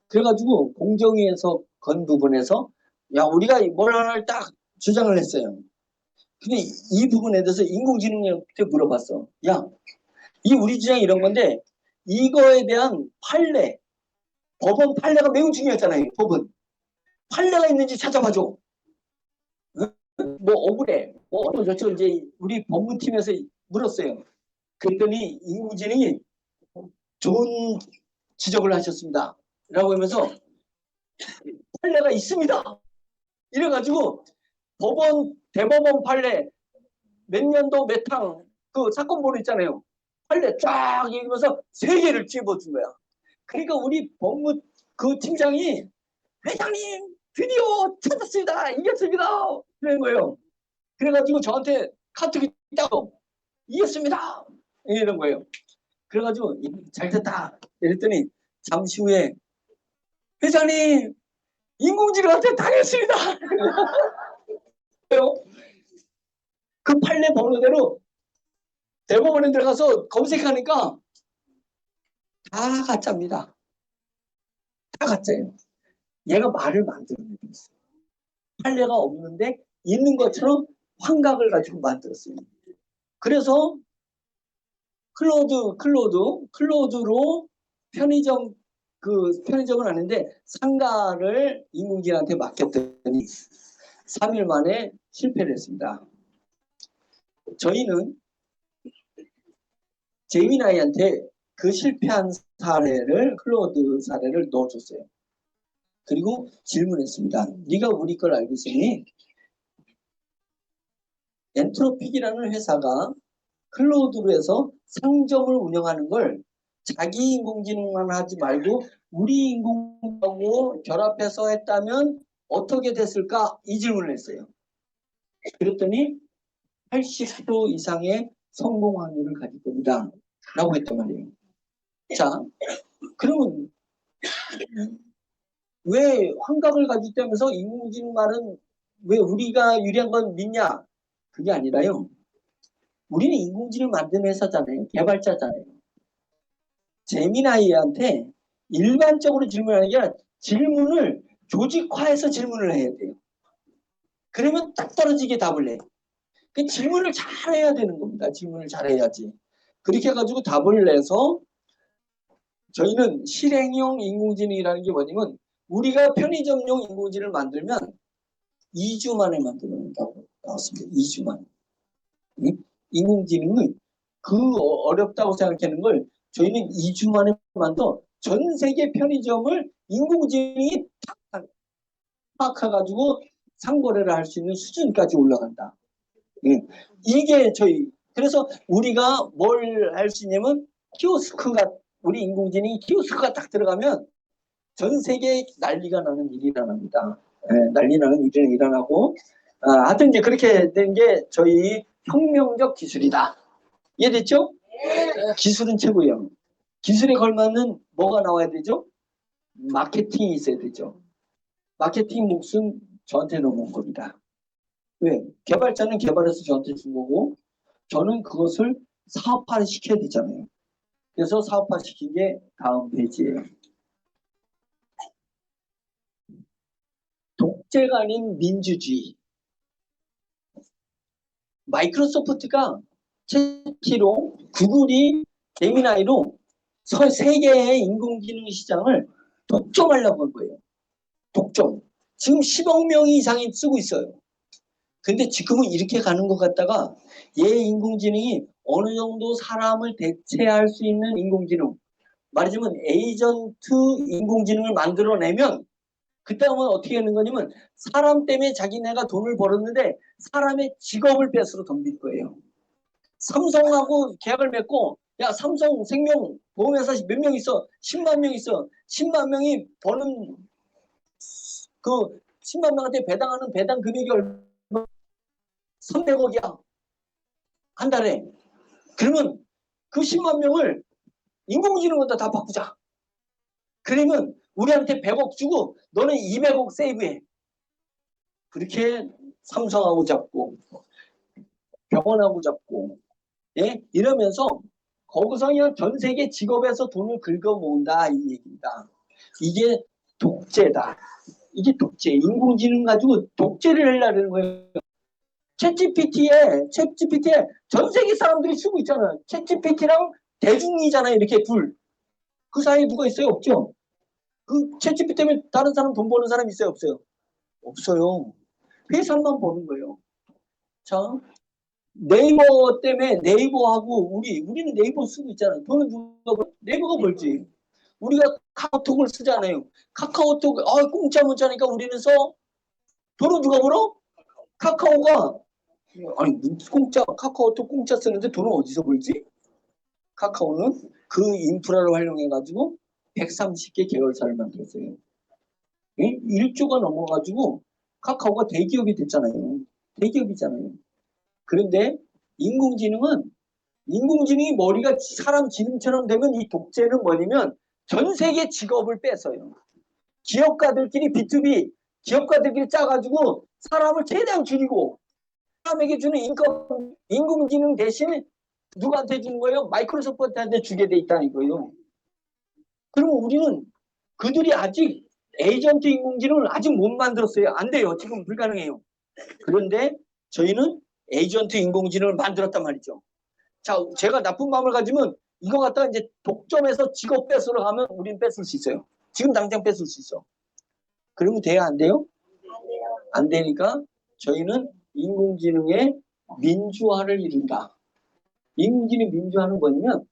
그래가지고 공정위에서 건 부분에서 야 우리가 뭘 하나를 딱 주장을 했어요. 근데 이 부분에 대해서 인공지능한테 물어봤어. 야, 이 우리 주장이 이런 건데 이거에 대한 판례, 법원 판례가 매우 중요하잖아요. 법은 판례가 있는지 찾아봐줘. 뭐 억울해. 뭐 어쩌고 이제 우리 법무팀에서 물었어요. 그랬더니 인공지능이 좋은 지적을 하셨습니다. 라고 하면서 판례가 있습니다. 이래가지고 법원 대법원 판례 몇 년도 몇 항 그 사건 번호 있잖아요. 판례 쫙 읽으면서 세 개를 집어준 거야. 그러니까 우리 법무 그 팀장이 회장님 드디어 찾았습니다. 이겼습니다. 그런 거예요. 그래가지고 저한테 카톡이 따고 이겼습니다. 이런 거예요. 그래가지고 잘 됐다. 이랬더니 잠시 후에 회장님 인공지능한테 당했습니다. 그 판례 번호대로 대법원에 들어가서 검색하니까 다 가짜입니다. 다 가짜예요. 얘가 말을 만들어내고 있어요. 판례가 없는데 있는 것처럼 환각을 가지고 만들었어요. 그래서 클로드로 편의점은 아닌데 상가를 인공지능한테 맡겼더니 3일 만에 실패를 했습니다. 저희는 제미나이한테 그 실패한 클로드 사례를 넣어줬어요. 그리고 질문했습니다. 네가 우리 걸 알고 있으니 엔트로픽이라는 회사가 클로드로 해서 상점을 운영하는 걸 자기 인공지능만 하지 말고 우리 인공지능하고 결합해서 했다면 어떻게 됐을까? 이 질문을 했어요. 그랬더니 80% 이상의 성공 확률을 가질 겁니다. 라고 했단 말이에요. 자, 그러면 왜 환각을 가졌다면서 인공지능 말은 왜 우리가 유리한 건 믿냐? 그게 아니라요. 우리는 인공지능 만드는 회사잖아요. 개발자잖아요. 제미나이한테 일반적으로 질문하는 게 아니라 질문을 조직화해서 질문을 해야 돼요. 그러면 딱 떨어지게 답을 해. 그 질문을 잘해야 되는 겁니다. 질문을 잘해야지. 그렇게 해가지고 답을 내서 저희는 실행용 인공지능이라는 게 뭐냐면 우리가 편의점용 인공지능을 만들면 2주 만에 만들어낸다고 나왔습니다. 2주 만에. 인공지능은 그 어렵다고 생각하는 걸 저희는 2주 만에 만들어 전 세계 편의점을 인공지능이 딱 파악해가지고 상거래를 할 수 있는 수준까지 올라간다. 이게 저희 그래서 우리가 뭘 할 수 있냐면 키오스크가 우리 인공지능이 키오스크가 딱 들어가면 전 세계에 난리가 나는 일이 일어납니다. 난리 나는 일이 일어나고 하여튼 이제 그렇게 된 게 저희 혁명적 기술이다. 이해됐죠? 기술은 최고예요. 기술에 걸맞는 뭐가 나와야 되죠? 마케팅이 있어야 되죠. 마케팅 몫은 저한테 넘어온 겁니다. 왜? 개발자는 개발해서 저한테 준 거고 저는 그것을 사업화를 시켜야 되잖아요. 그래서 사업화 시킨 게 다음 페이지예요. 독재가 아닌 민주주의. 마이크로소프트가 채티로 구글이 제미나이로 세계의 인공지능 시장을 독점하려고 한 거예요. 독점. 지금 10억 명 이상이 쓰고 있어요. 근데 지금은 이렇게 가는 것 같다가 얘 인공지능이 어느 정도 사람을 대체할 수 있는 인공지능, 말하자면 에이전트 인공지능을 만들어내면 그 다음은 어떻게 하는 거냐면 사람 때문에 자기네가 돈을 벌었는데 사람의 직업을 뺏으러 덤빌 거예요. 삼성하고 계약을 맺고 야 삼성 생명 보험회사 몇 명 있어? 10만 명 있어. 10만 명이 버는 그 10만 명한테 배당하는 배당 금액이 얼마? 300억이야. 한 달에. 그러면 그 10만 명을 인공지능으로 다 바꾸자. 그러면 우리한테 100억 주고 너는 200억 세이브해. 그렇게 삼성하고 잡고 병원하고 잡고 예? 이러면서 거기서 그냥 전 세계 직업에서 돈을 긁어 모은다 이 얘기입니다. 이게 독재다. 이게 독재. 인공지능 가지고 독재를 하려는 거예요. 챗GPT에 전 세계 사람들이 쓰고 있잖아요. 챗GPT랑 대중이잖아요. 이렇게 둘. 그 사이에 누가 있어요? 없죠? 그 챗GPT 때문에 다른 사람 돈 버는 사람 있어요? 없어요? 없어요. 회사만 버는 거예요. 자, 네이버 때문에 네이버하고 우리는 네이버 쓰고 있잖아요. 돈은 누가 벌? 네이버가 벌지. 우리가 카카오톡을 쓰잖아요. 카카오톡 공짜 문자니까 우리는 써. 돈은 누가 벌어? 카카오가 아니 공짜 카카오톡 공짜 쓰는데 돈은 어디서 벌지? 카카오는 그 인프라를 활용해 가지고 130개 계열사를 만들었어요. 1조가 넘어가지고 카카오가 대기업이 됐잖아요. 대기업이잖아요. 그런데 인공지능이 머리가 사람 지능처럼 되면 이 독재는 뭐냐면 전 세계 직업을 뺏어요. 기업가들끼리 B2B 기업가들끼리 짜가지고 사람을 최대한 줄이고 사람에게 주는 인공지능 대신 누구한테 주는 거예요? 마이크로소프트한테 주게 돼 있다는 거예요. 그러면 우리는 그들이 아직 에이전트 인공지능을 아직 못 만들었어요. 안 돼요. 지금 불가능해요. 그런데 저희는 에이전트 인공지능을 만들었단 말이죠. 자, 제가 나쁜 마음을 가지면 이거 갖다가 이제 독점해서 직업 뺏으러 가면 우린 뺏을 수 있어요. 지금 당장 뺏을 수 있어. 그러면 돼요? 안 돼요? 안 되니까 저희는 인공지능의 민주화를 이룬다. 인공지능 민주화는 뭐냐면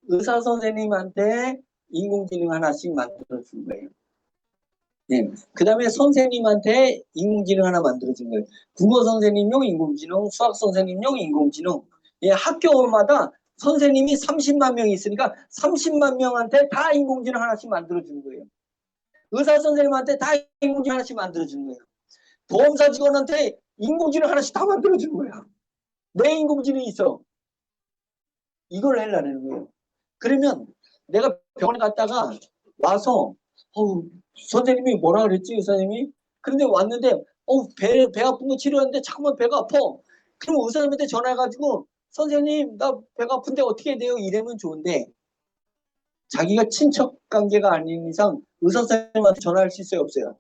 의사 선생님한테 인공지능 하나씩 만들어준 거예요. 네. 그 다음에 선생님한테 인공지능 하나 만들어준 거예요. 국어 선생님용 인공지능, 수학 선생님용 인공지능. 예, 학교마다 선생님이 30만 명이 있으니까 30만 명한테 다 인공지능 하나씩 만들어준 거예요. 의사 선생님한테 다 인공지능 하나씩 만들어준 거예요. 보험사 직원한테 인공지능 하나씩 다 만들어준 거야. 내 인공지능이 있어. 이걸 하려는 거예요. 그러면 내가 병원에 갔다가 와서 선생님이 뭐라 그랬지 의사님이? 그런데 왔는데 배 아픈 거 치료하는데 잠깐만 배가 아파. 그럼 의사님한테 전화해가지고 선생님 나 배가 아픈데 어떻게 해야 돼요? 이러면 좋은데 자기가 친척 관계가 아닌 이상 의사 선생님한테 전화할 수 있어요? 없어요?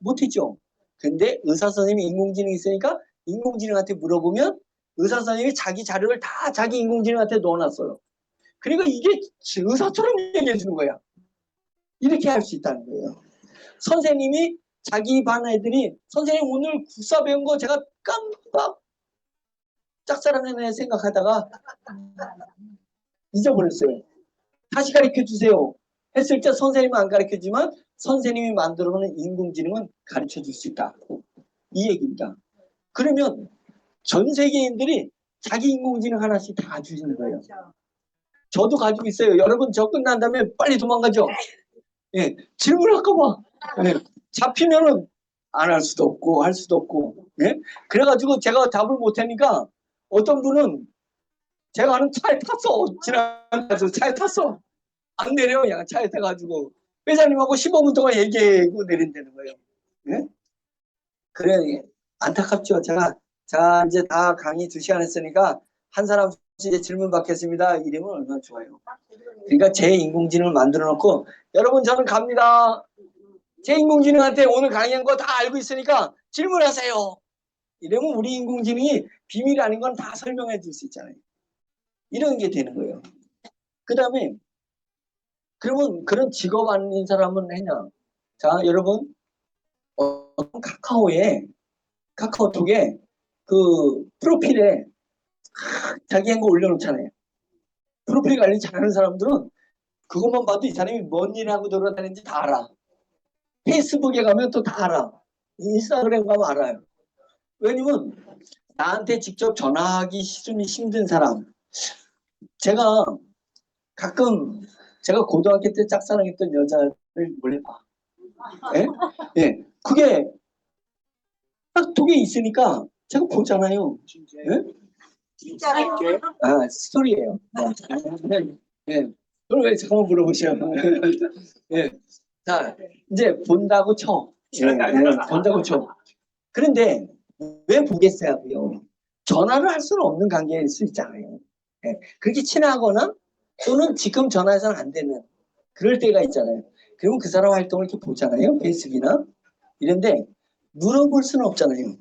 못했죠. 근데 의사 선생님이 인공지능이 있으니까 인공지능한테 물어보면 의사 선생님이 자기 자료를 다 자기 인공지능한테 넣어놨어요. 그러니까 이게 의사처럼 얘기해 주는 거야. 이렇게 할 수 있다는 거예요. 선생님이 자기 반 애들이 선생님 오늘 국사 배운 거 제가 깜빡 짝사랑하네 생각하다가 잊어버렸어요. 다시 가르쳐 주세요. 했을 때 선생님은 안 가르쳐 주지만 선생님이 만들어 놓은 인공지능은 가르쳐 줄 수 있다. 이 얘기입니다. 그러면 전 세계인들이 자기 인공지능 하나씩 다 주시는 거예요. 저도 가지고 있어요. 여러분 저 끝난 다음에 빨리 도망가죠. 예, 질문할까 봐. 예, 잡히면은 안 할 수도 없고 할 수도 없고. 예? 그래가지고 제가 답을 못하니까 어떤 분은 제가 아는 차에 탔어. 지나가서 차에 탔어. 안 내려. 그냥 차에 타가지고 회장님하고 15분 동안 얘기하고 내린다는 거예요. 예? 그래 안타깝죠. 자 이제 다 강의 2시간 했으니까 한 사람씩 이제 질문 받겠습니다. 이러면 얼마나 좋아요. 그러니까 제 인공지능을 만들어 놓고 여러분 저는 갑니다. 제 인공지능한테 오늘 강의한 거 다 알고 있으니까 질문하세요. 이러면 우리 인공지능이 비밀 아닌 건 다 설명해 줄 수 있잖아요. 이런 게 되는 거예요. 그 다음에 그러면 그런 직업 아닌 사람은 했냐. 자 여러분 카카오에 카카오톡에 그 프로필에 자기 한 거 올려놓잖아요. 프로필 관리 잘하는 사람들은 그것만 봐도 이 사람이 뭔 일 하고 돌아다니는지 다 알아. 페이스북에 가면 또 다 알아. 인스타그램 가면 알아요. 왜냐면 나한테 직접 전화하기 힘든 사람. 제가 가끔 제가 고등학교 때 짝사랑했던 여자를 몰래 봐. 예? 예. 그게 딱 톡에 있으니까 제가 보잖아요. 예? 진짜로? 아, 스토리예요. 예. 그걸 왜 잠깐만 물어보셔. 예. 자, 이제 본다고 쳐. 예, 본다고 쳐. 그런데 왜 보겠어요? 전화를 할 수는 없는 관계일 수 있잖아요. 예. 그렇게 친하거나 또는 지금 전화해서는 안 되는 그럴 때가 있잖아요. 그러면 그 사람 활동을 이렇게 보잖아요. 페이스북이나 이런데 물어볼 수는 없잖아요.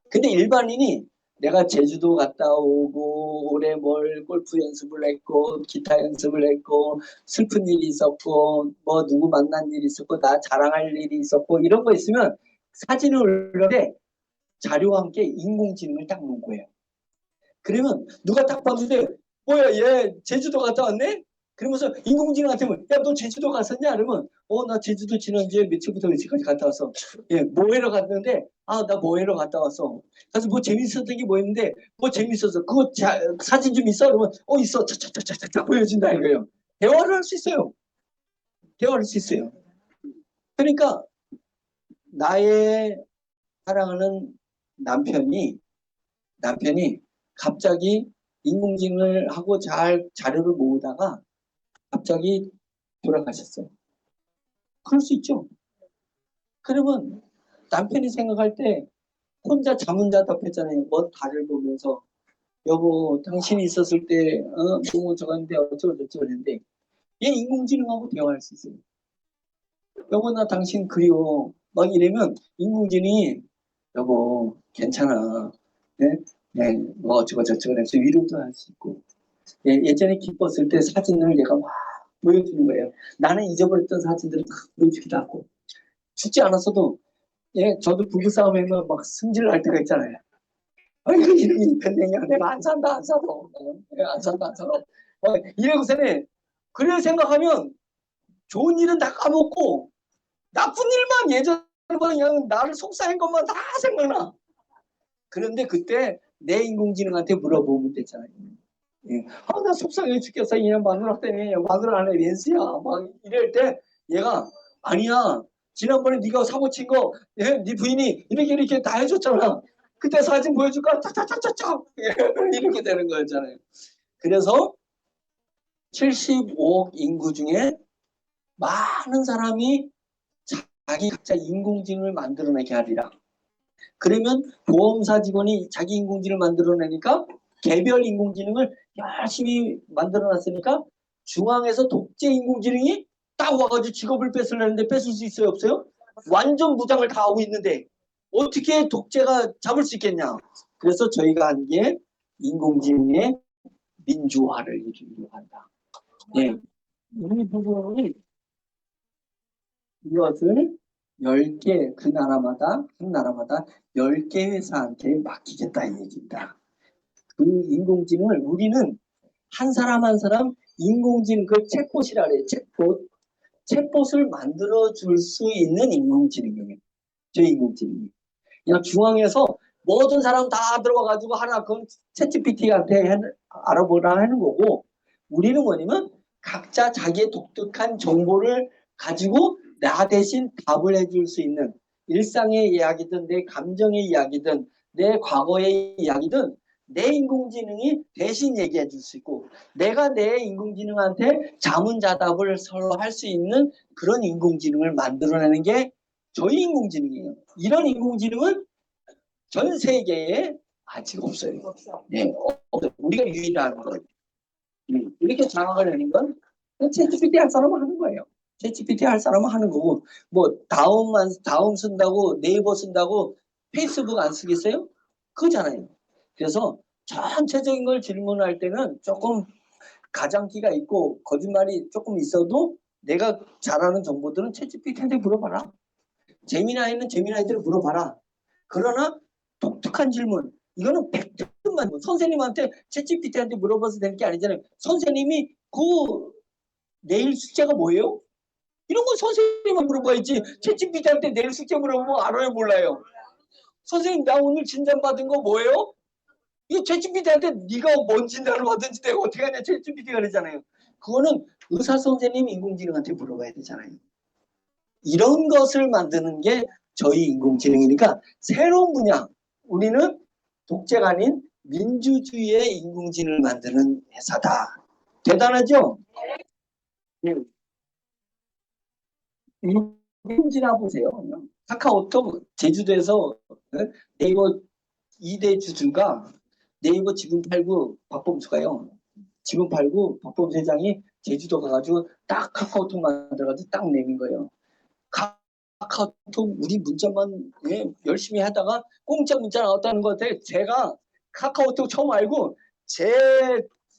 근데 일반인이 내가 제주도 갔다 오고 올해 뭘 골프 연습을 했고 기타 연습을 했고 슬픈 일이 있었고 뭐 누구 만난 일이 있었고 나 자랑할 일이 있었고 이런 거 있으면 사진을 올렸는데 자료와 함께 인공지능을 딱 놓은 거예요. 그러면 누가 딱 봤는데 뭐야 얘 제주도 갔다 왔네? 그러면서 인공지능한테 야너 제주도 갔었냐? 그러면 나 제주도 지난주에 며칠부터 며칠까지 갔다 왔어. 예, 뭐해러 갔는데 나 뭐해러 갔다 왔어. 그래서 뭐 재밌었던 게 뭐 있는데 뭐 재밌었어. 그거 사진 좀 있어? 그러면 있어. 차차차차차 보여준다 이거예요. 대화를 할 수 있어요. 대화를 할 수 있어요. 그러니까 나의 사랑하는 남편이 갑자기 인공지능을 하고 자료를 모으다가 갑자기 돌아가셨어요. 그럴 수 있죠. 그러면 남편이 생각할 때 혼자 잠은 자답했잖아요. 먼 달을 보면서 여보 당신이 있었을 때 뭐 저건데 어쩌고저쩌고 했는데 얘 인공지능하고 대화할 수 있어요. 여보 나 당신 그리워 막 이러면 인공지능이 여보 괜찮아 네? 네, 뭐 어쩌고저쩌고 해서 위로도 할 수 있고 예전에 기뻤을 때 사진을 얘가 막 보여주는 거예요. 나는 잊어버렸던 사진들을 막 보여주기도 하고 죽지 않았어도 저도 부부싸움에는 막 승질 날 때가 있잖아요. 아이고 이름이 변명이야. 내가 안 산다 안 살아. 안 산다 안 살아. 이래고서는 그래 생각하면 좋은 일은 다 까먹고 나쁜 일만 예전에 그냥 나를 속삭인 것만 다 생각나. 그런데 그때 내 인공지능한테 물어보면 됐잖아요. 예. 나 속상해 죽겠어. 얘 마누라 때문에 마누라 안에 렌스야. 막 이럴 때 얘가 아니야. 지난번에 네가 사고 친 거, 네 부인이 이렇게 다 해줬잖아. 그때 사진 보여줄까? 짝짝짝짝짝 이렇게 되는 거였잖아요. 그래서 75억 인구 중에 많은 사람이 자기 각자 인공지능을 만들어내게 하리라. 그러면 보험사 직원이 자기 인공지능을 만들어내니까 개별 인공지능을 열심히 만들어놨으니까 중앙에서 독재 인공지능이 딱 와가지고 직업을 뺏으려는데 뺏을 수 있어요 없어요? 완전 무장을 다 하고 있는데 어떻게 독재가 잡을 수 있겠냐. 그래서 저희가 한 게 인공지능의 민주화를 이루려고 한다. 네. 이 부분이 이것을 10개 한 나라마다 10개 회사한테 맡기겠다 이 얘기입니다. 그 인공지능을 우리는 한 사람 한 사람 인공지능 그 챗봇이라 그래요. 챗봇을 만들어 줄 수 있는 인공지능이에요. 저 인공지능이. 그냥 중앙에서 모든 사람 다 들어와가지고 하나 그건 챗GPT한테 알아보라 하는 거고 우리는 뭐냐면 각자 자기의 독특한 정보를 가지고 나 대신 답을 해줄 수 있는 일상의 이야기든 내 감정의 이야기든 내 과거의 이야기든 내 인공지능이 대신 얘기해 줄 수 있고 내가 내 인공지능한테 자문자답을 서로 할 수 있는 그런 인공지능을 만들어내는 게 저희 인공지능이에요. 이런 인공지능은 전 세계에 아직 없어요. 네, 우리가 유일한 거예요. 이렇게 장악을 하는 건 챗GPT 할 사람은 하는 거예요. 챗GPT 할 사람은 하는 거고 뭐 다음 쓴다고 네이버 쓴다고 페이스북 안 쓰겠어요? 그거잖아요. 그래서 전체적인 걸 질문할 때는 조금 가장기가 있고 거짓말이 조금 있어도 내가 잘 아는 정보들은 챗GPT한테 물어봐라. 재미나이는 재미나이대로 물어봐라. 그러나 독특한 질문. 이거는 100점만 선생님한테 챗GPT한테 물어봐서 되는 게 아니잖아요. 선생님이 그 내일 숙제가 뭐예요? 이런 건 선생님한테 물어봐야지. 챗GPT한테 내일 숙제 물어보면 알아요, 몰라요? 선생님, 나 오늘 진단 받은 거 뭐예요? 이거 챗GPT한테 네가 뭔 진단을 받은지 내가 어떻게 하냐, 챗GPT가 그러잖아요. 그거는 의사 선생님 인공지능한테 물어봐야 되잖아요. 이런 것을 만드는 게 저희 인공지능이니까 새로운 분야. 우리는 독재가 아닌 민주주의의 인공지능을 만드는 회사다. 대단하죠? 네. 인공지능 보세요. 카카오톡 제주도에서 네이버 2대 주주가 네이버 지분 팔고 박범수가요. 지분 팔고 박범수 회장이 제주도 가가지고 딱 카카오톡 만들어가지고 딱 내민 거예요. 카카오톡 우리 문자만 열심히 하다가 공짜 문자 나왔다는 것 같아요. 제가 카카오톡 처음 알고 제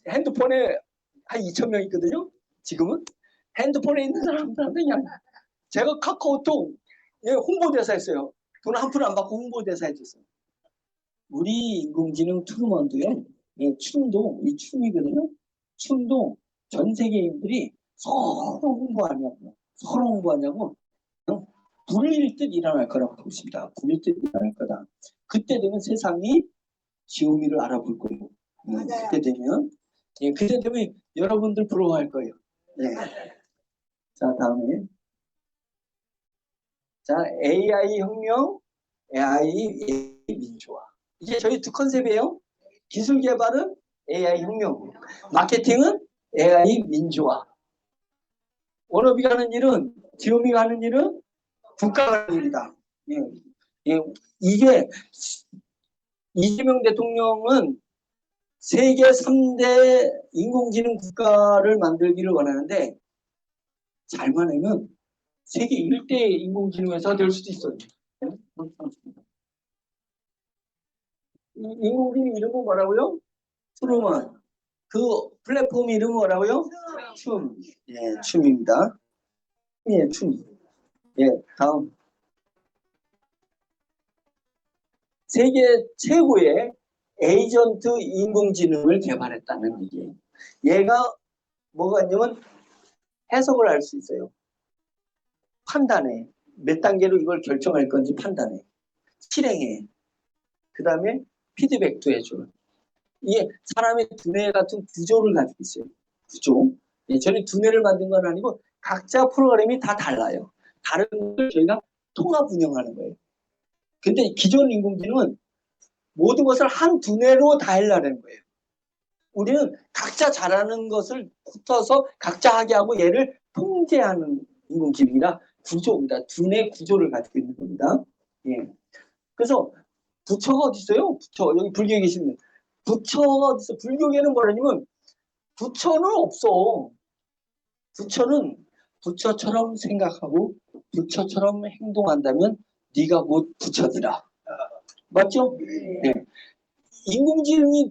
핸드폰에 한 2,000명 있거든요. 지금은 핸드폰에 있는 사람들한테 그냥 제가 카카오톡 홍보대사였어요. 돈 한 푼 안 받고 홍보대사 해줬어요. 우리 인공지능 트루먼도요. 춤도 이 춤이거든요. 춤도 전 세계인들이 서로 홍보하냐고 불일 듯 일어날 거라고 보십니다. 불일 듯 일어날 거다. 그때 되면 세상이 지오미를 알아볼 거예요. 그때 되면 여러분들 부러워할 거예요. 네. 자, 다음에 자, AI 혁명, AI 민주화. 이게 저희 두 컨셉이에요. 기술 개발은 AI 혁명, 마케팅은 AI 민주화. 원업이가 하는 일은, 지오미가 하는 일은 국가가 하는 일이다. 예. 예. 이게 이재명 대통령은 세계 3대 인공지능 국가를 만들기를 원하는데 잘만 하면 세계 1대 인공지능 회사가 될 수도 있어요. 인공지능 이름은 뭐라고요? 트루먼. 그 플랫폼 이름은 뭐라고요? 춤. 예, 춤입니다. 예, 춤. 예, 다음. 세계 최고의 에이전트 인공지능을 개발했다는 얘기예요. 얘가 뭐가 있냐면 해석을 할 수 있어요. 판단해. 몇 단계로 이걸 결정할 건지 판단해. 실행해. 그 다음에 피드백도 해줘. 이게 사람의 두뇌 같은 구조를 가지고 있어요. 구조. 예, 저는 두뇌를 만든 건 아니고 각자 프로그램이 다 달라요. 다른 걸 저희가 통합 운영하는 거예요. 근데 기존 인공지능은 모든 것을 한 두뇌로 다 하려는 거예요. 우리는 각자 잘하는 것을 붙어서 각자 하게 하고 얘를 통제하는 인공지능이라 구조입니다. 두뇌 구조를 가지고 있는 겁니다. 예. 그래서 부처가 어디 있어요? 부처. 여기 불교에 계시는 부처가 어디 있어? 불교계는 뭐라냐면 부처는 없어. 부처는 부처처럼 생각하고 부처처럼 행동한다면 네가 곧 부처니라. 맞죠? 네. 인공지능이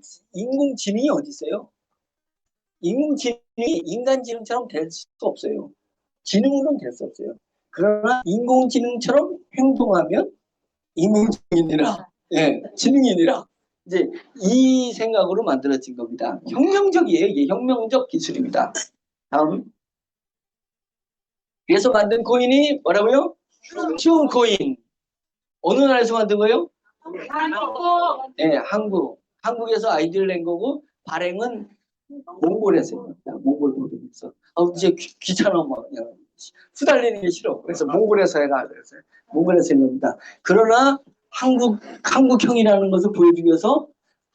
어디 있어요? 인공지능이 인간지능처럼 될 수 없어요. 지능으로는 될 수 없어요. 그러나 인공지능처럼 행동하면 인공지능이니라. 예, 지능이니라. 이제 이 생각으로 만들어진 겁니다. 혁명적이에요. 이게 혁명적 기술입니다. 다음. 그래서 만든 코인이 뭐라고요? 춤 코인. 어느 나라에서 만든 거예요? 한국. 네, 한국. 한국에서 아이디어를 낸 거고 발행은 몽골에서 했습니다. 몽골에서. 이제 귀찮아 뭐 그냥 후달리는 게 싫어. 그래서 몽골에서 해라. 그래서 몽골에서 했는 겁니다. 그러나 한국형이라는 것을 보여주기 위해서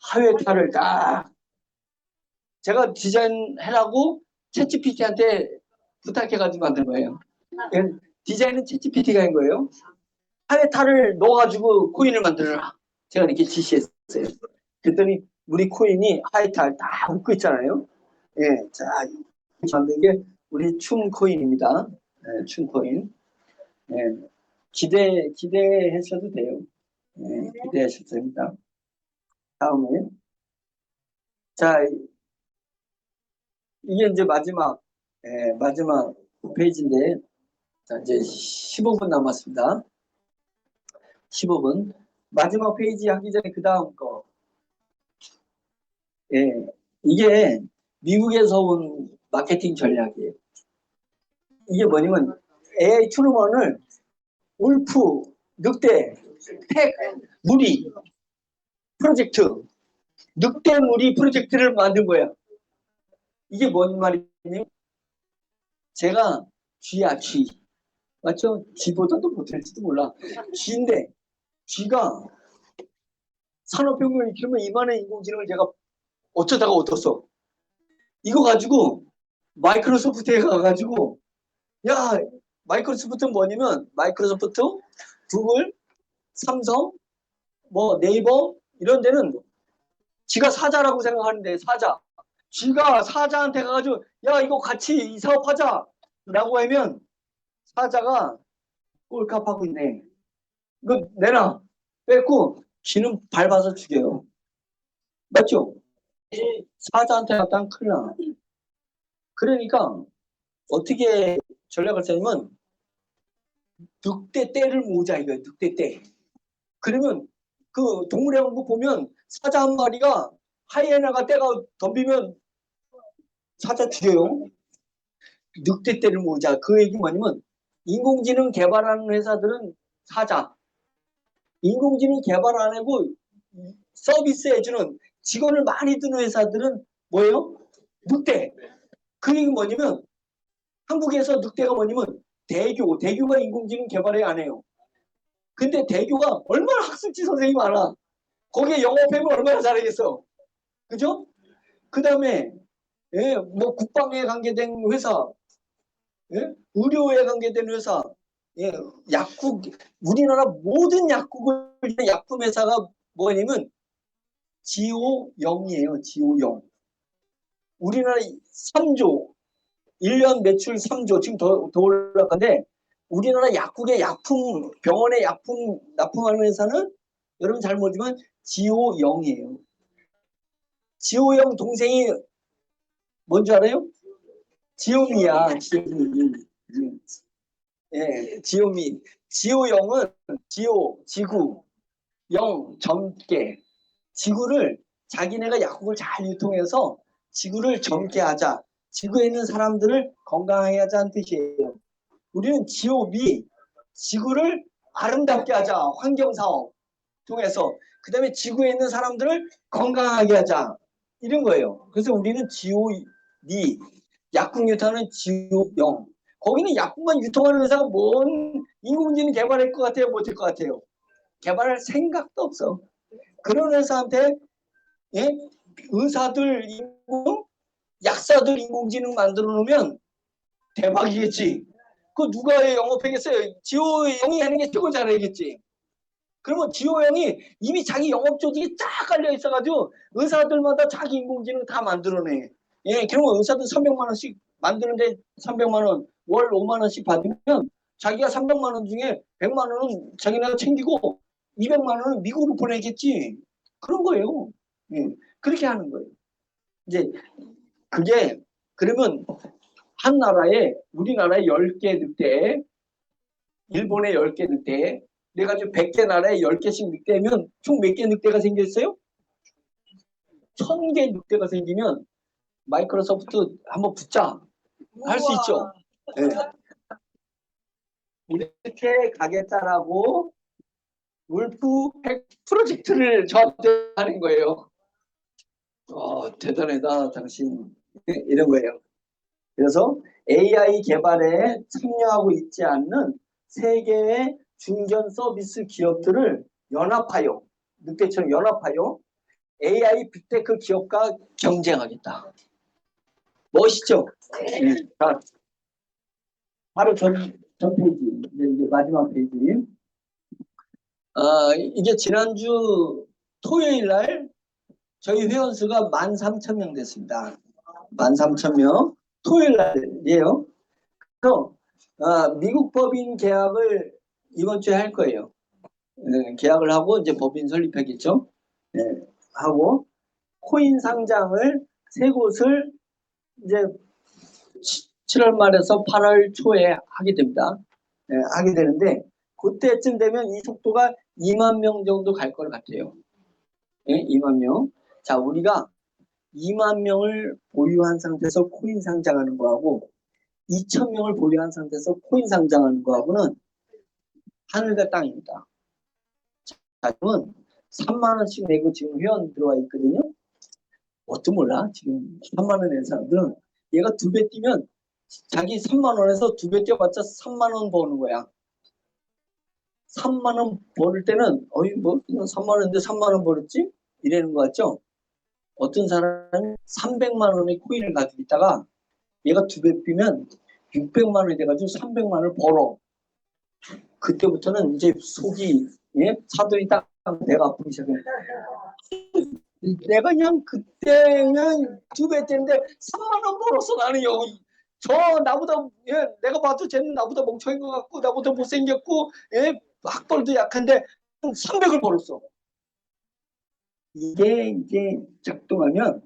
하회탈을 딱 제가 디자인해라고 챗GPT한테 부탁해가지고 만든 거예요. 디자인은 챗GPT가 한 거예요. 하회탈을 넣어가지고 코인을 만들어라. 제가 이렇게 지시했어요. 그랬더니 우리 코인이 하회탈 다 웃고 있잖아요. 예, 자, 만든 게 우리 춤 코인입니다. 예, 춤 코인. 예, 기대하셔도 돼요. 예, 기대하셔도 됩니다. 다음에 자, 이게 이제 마지막 페이지인데 자, 이제 15분 남았습니다. 15분. 마지막 페이지 하기 전에 그 다음 거. 예, 이게 미국에서 온 마케팅 전략이에요. 이게 뭐냐면 AI 트루먼을 울프, 늑대, 팩, 무리 프로젝트, 늑대 무리 프로젝트를 만든 거야. 이게 뭔 말이냐면 제가 쥐야, 쥐. 맞죠? 쥐보다도 못할지도 몰라. 쥐인데 쥐가 산업혁명을 일으키면 이만한 인공지능을 제가 어쩌다가 얻었어. 이거 가지고 마이크로소프트에 가가지고 야, 마이크로소프트는 뭐냐면 마이크로소프트, 구글, 삼성, 뭐 네이버 이런 데는 지가 사자라고 생각하는데 사자. 지가 사자한테 가가지고 야 이거 같이 이 사업하자 라고 하면 사자가 꼴값하고 있네. 이거 내놔. 뺏고 쥐는 밟아서 죽여요. 맞죠? 사자한테 갖다 큰일 나. 그러니까 어떻게 전략을 짜냐면 늑대 떼를 모으자 이거예요. 늑대 떼. 그러면 그 동물의 왕국 보면 사자 한 마리가 하이에나가 떼가 덤비면 사자 죽여요. 늑대 떼를 모으자. 그 얘기 뭐냐면 인공지능 개발하는 회사들은 사자. 인공지능 개발 안 하고 서비스 해주는 직원을 많이 두는 회사들은 뭐예요? 늑대. 그 얘기 뭐냐면 한국에서 늑대가 뭐냐면 대교가 인공지능 개발에 안 해요. 근데 대교가 얼마나 학습지 선생님이 많아. 거기에 영업하면 얼마나 잘하겠어. 그죠? 그 다음에 예, 뭐 국방에 관계된 회사, 예? 의료에 관계된 회사, 예, 약국, 우리나라 모든 약국을 약품 회사가 뭐냐면 지오0이에요. 지오0. 우리나라 3조, 1년 매출 3조, 지금 더 올라갔는데 우리나라 약국의 약품, 병원의 약품 납품하는 회사는 여러분 잘 모르지만 지오0이에요. 지오0 동생이 뭔지 알아요? 지오미야, 지오미. 예, 지오미. 지오0은 지구, 영, 젊게. 지구를 자기네가 약국을 잘 유통해서 지구를 젊게 하자. 지구에 있는 사람들을 건강하게 하자는 뜻이에요. 우리는 지오미, 지구를 아름답게 하자. 환경사업 통해서. 그 다음에 지구에 있는 사람들을 건강하게 하자. 이런 거예요. 그래서 우리는 지오미, 약국 유통하는 지오0. 거기는 약국만 유통하는 회사가 뭔 인공지능 개발할 것 같아요? 못할 것 같아요? 개발할 생각도 없어. 그런 회사한테 예? 의사들 인공, 약사들 인공지능 만들어 놓으면 대박이겠지. 그 누가 영업하겠어요? 지호0이 하는 게 최고 잘하겠지. 그러면 지호0이 이미 자기 영업 조직이 쫙 깔려 있어가지고 의사들마다 자기 인공지능 다 만들어내. 예, 그러면 의사들 300만 원씩 만드는데 300만 원, 월 5만 원씩 받으면 자기가 300만 원 중에 100만 원은 자기네가 챙기고 200만 원은 미국으로 보내겠지. 그런 거예요. 예, 그렇게 하는 거예요. 이제 그게 그러면 한 나라에 우리나라에 10개 늑대, 일본에 10개 늑대, 그래가지고 100개 나라에 10개씩 늑대면 총 몇 개 늑대가 생겼어요? 1000개 늑대가 생기면 마이크로소프트 한번 붙자. 할 수 있죠. 네. 이렇게 가겠다라고 울프 팩 프로젝트를 저한테 하는 거예요. 대단하다 당신. 이런 거예요. 그래서 AI 개발에 참여하고 있지 않는 세계의 중견 서비스 기업들을 연합하여, 늑대처럼 연합하여 AI 빅테크 기업과 경쟁하겠다. 멋있죠? 네. 자, 바로 전 페이지, 이제 마지막 페이지. 이게 지난주 토요일 날 저희 회원수가 13,000명 됐습니다. 13,000명. 토요일 날이에요. 그래서 미국 법인 계약을 이번 주에 할 거예요. 계약을 하고 이제 법인 설립하겠죠. 하고 코인 상장을 세 곳을 이제 7월 말에서 8월 초에 하게 됩니다. 하게 되는데 그때쯤 되면 이 속도가 2만 명 정도 갈 것 같아요. 예? 2만 명. 자, 우리가 2만 명을 보유한 상태에서 코인 상장하는 거하고 2천 명을 보유한 상태에서 코인 상장하는 거하고는 하늘과 땅입니다. 자, 지금은 3만 원씩 내고 지금 회원 들어와 있거든요. 뭣도 몰라. 지금 3만 원 낸 사람들은 얘가 2배 뛰면 자기 3만 원에서 2배 뛰어봤자 3만 원 버는 거야. 3만 원 벌을 때는 어이 뭐 3만 원인데 3만 원 벌었지? 이래는 거 같죠? 어떤 사람은 300만 원의 코인을 가지고 있다가 얘가 2배 뛰면 600만 원이 돼가지고 300만 원을 벌어. 그때부터는 이제 속이 예? 사돈이 딱 내가 아프기 시작해. 내가 그냥 그때 그냥 2배 때인데 3만 원 벌었어 나는 여기. 저 나보다 예, 내가 봐도 쟤는 나보다 멍청인 것 같고 나보다 못생겼고 예, 학벌도 약한데 300을 벌었어. 이게 이제 작동하면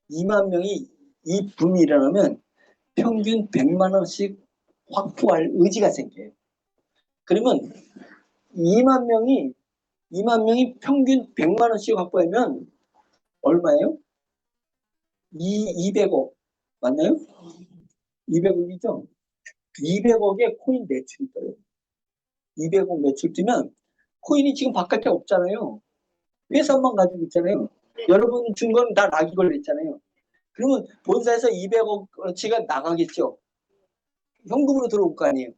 2만 명이 이 붐이 일어나면 평균 100만 원씩 확보할 의지가 생겨요. 그러면 2만 명이 평균 100만 원씩 확보하면 얼마예요? 200억 맞나요? 200억이죠? 200억의 코인 매출이 떠요. 200억 매출 뜨면 코인이 지금 바깥에 없잖아요. 회사만 가지고 있잖아요. 여러분 준 건 다 락이 걸렸잖아요. 그러면 본사에서 200억어치가 나가겠죠. 현금으로 들어올 거 아니에요.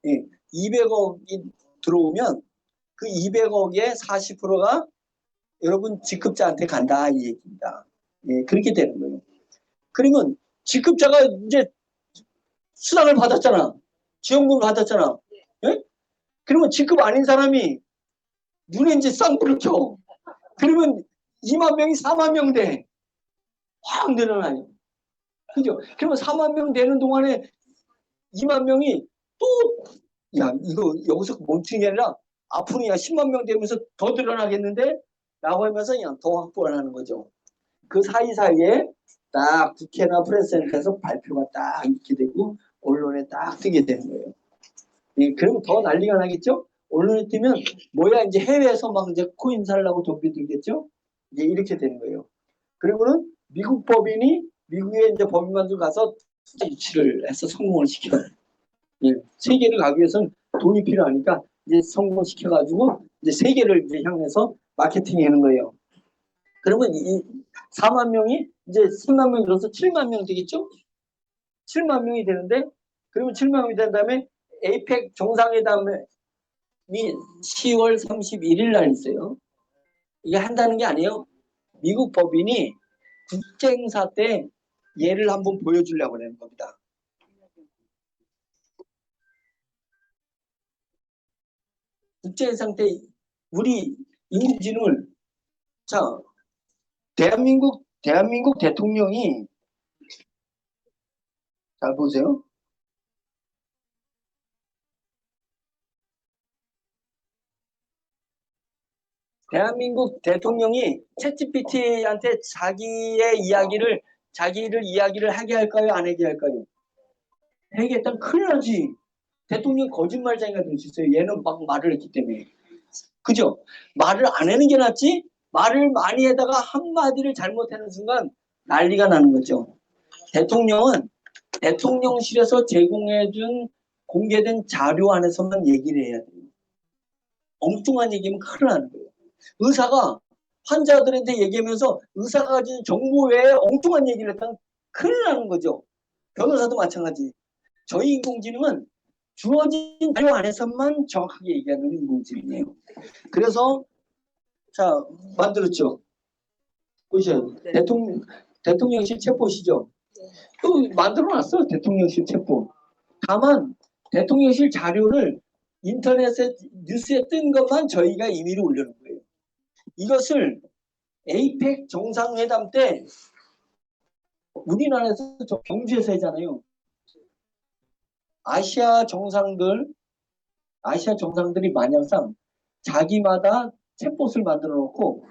예. 200억이 들어오면 그 200억의 40%가 여러분 직급자한테 간다 이 얘기입니다. 예, 그렇게 되는 거예요. 그러면 직급자가 이제 수당을 받았잖아. 지원금을 받았잖아. 예? 그러면 직급 아닌 사람이 눈에 이제 쌍불을 켜. 그러면 2만 명이 4만 명 돼. 확 늘어나요. 그죠? 그러면 4만 명 되는 동안에 2만 명이 또, 야, 이거 여기서 멈추는 게 아니라 앞으로 야 10만 명 되면서 더 늘어나겠는데? 라고 하면서 그냥 더 확보를 하는 거죠. 그 사이사이에 딱 국회나 프레스센터에서 발표가 딱 이렇게 되고 언론에 딱 뜨게 되는 거예요. 예, 그러면 더 난리가 나겠죠? 언론에 뜨면 뭐야 이제 해외에서 막 이제 코인 살라고 돈 비들겠죠? 이제 이렇게 되는 거예요. 그리고는 미국 법인이 미국에 이제 법인관들 가서 투자 유치를 해서 성공을 시켜요. 예, 세계를 가기 위해서는 돈이 필요하니까 이제 성공시켜가지고 이제 세계를 이제 향해서 마케팅하는 거예요. 그러면 이 4만 명이 이제 10만 명 들어서 7만 명 되겠죠? 7만 명이 되는데 그러면 7만 명이 된 다음에 에이펙 정상회담이 10월 31일 날 있어요. 이게 한다는 게 아니에요. 미국 법인이 국제행사 때 얘를 한번 보여주려고 하는 겁니다. 국제행사 때 우리 인공지능을 자 대한민국 대통령이 잘 보세요. 대한민국 대통령이 챗GPT한테 자기를 이야기를 하게 할까요? 안 하게 할까요? 하겠다면 큰일 나지. 대통령 거짓말쟁이가 될 수 있어요. 얘는 막 말을 했기 때문에. 그죠? 말을 안 하는 게 낫지? 말을 많이 해다가 한마디를 잘못하는 순간 난리가 나는 거죠. 대통령은 대통령실에서 제공해준 공개된 자료 안에서만 얘기를 해야 돼요. 엉뚱한 얘기면 큰일 나는 거예요. 의사가 환자들한테 얘기하면서 의사가 가진 정보 외에 엉뚱한 얘기를 했다면 큰일 나는 거죠. 변호사도 마찬가지. 저희 인공지능은 주어진 자료 안에서만 정확하게 얘기하는 인공지능이에요. 그래서 자 만들었죠. 보셔요. 네. 대통령실 체포시죠. 또 만들어놨어요. 대통령실 체포. 다만 대통령실 자료를 인터넷에 뉴스에 뜬 것만 저희가 임의로 올려놓은 거예요. 이것을 에이펙 정상회담 때 우리나라에서 저 경주에서 하잖아요. 아시아 정상들이 마냥상 자기마다 챗봇을 만들어 놓고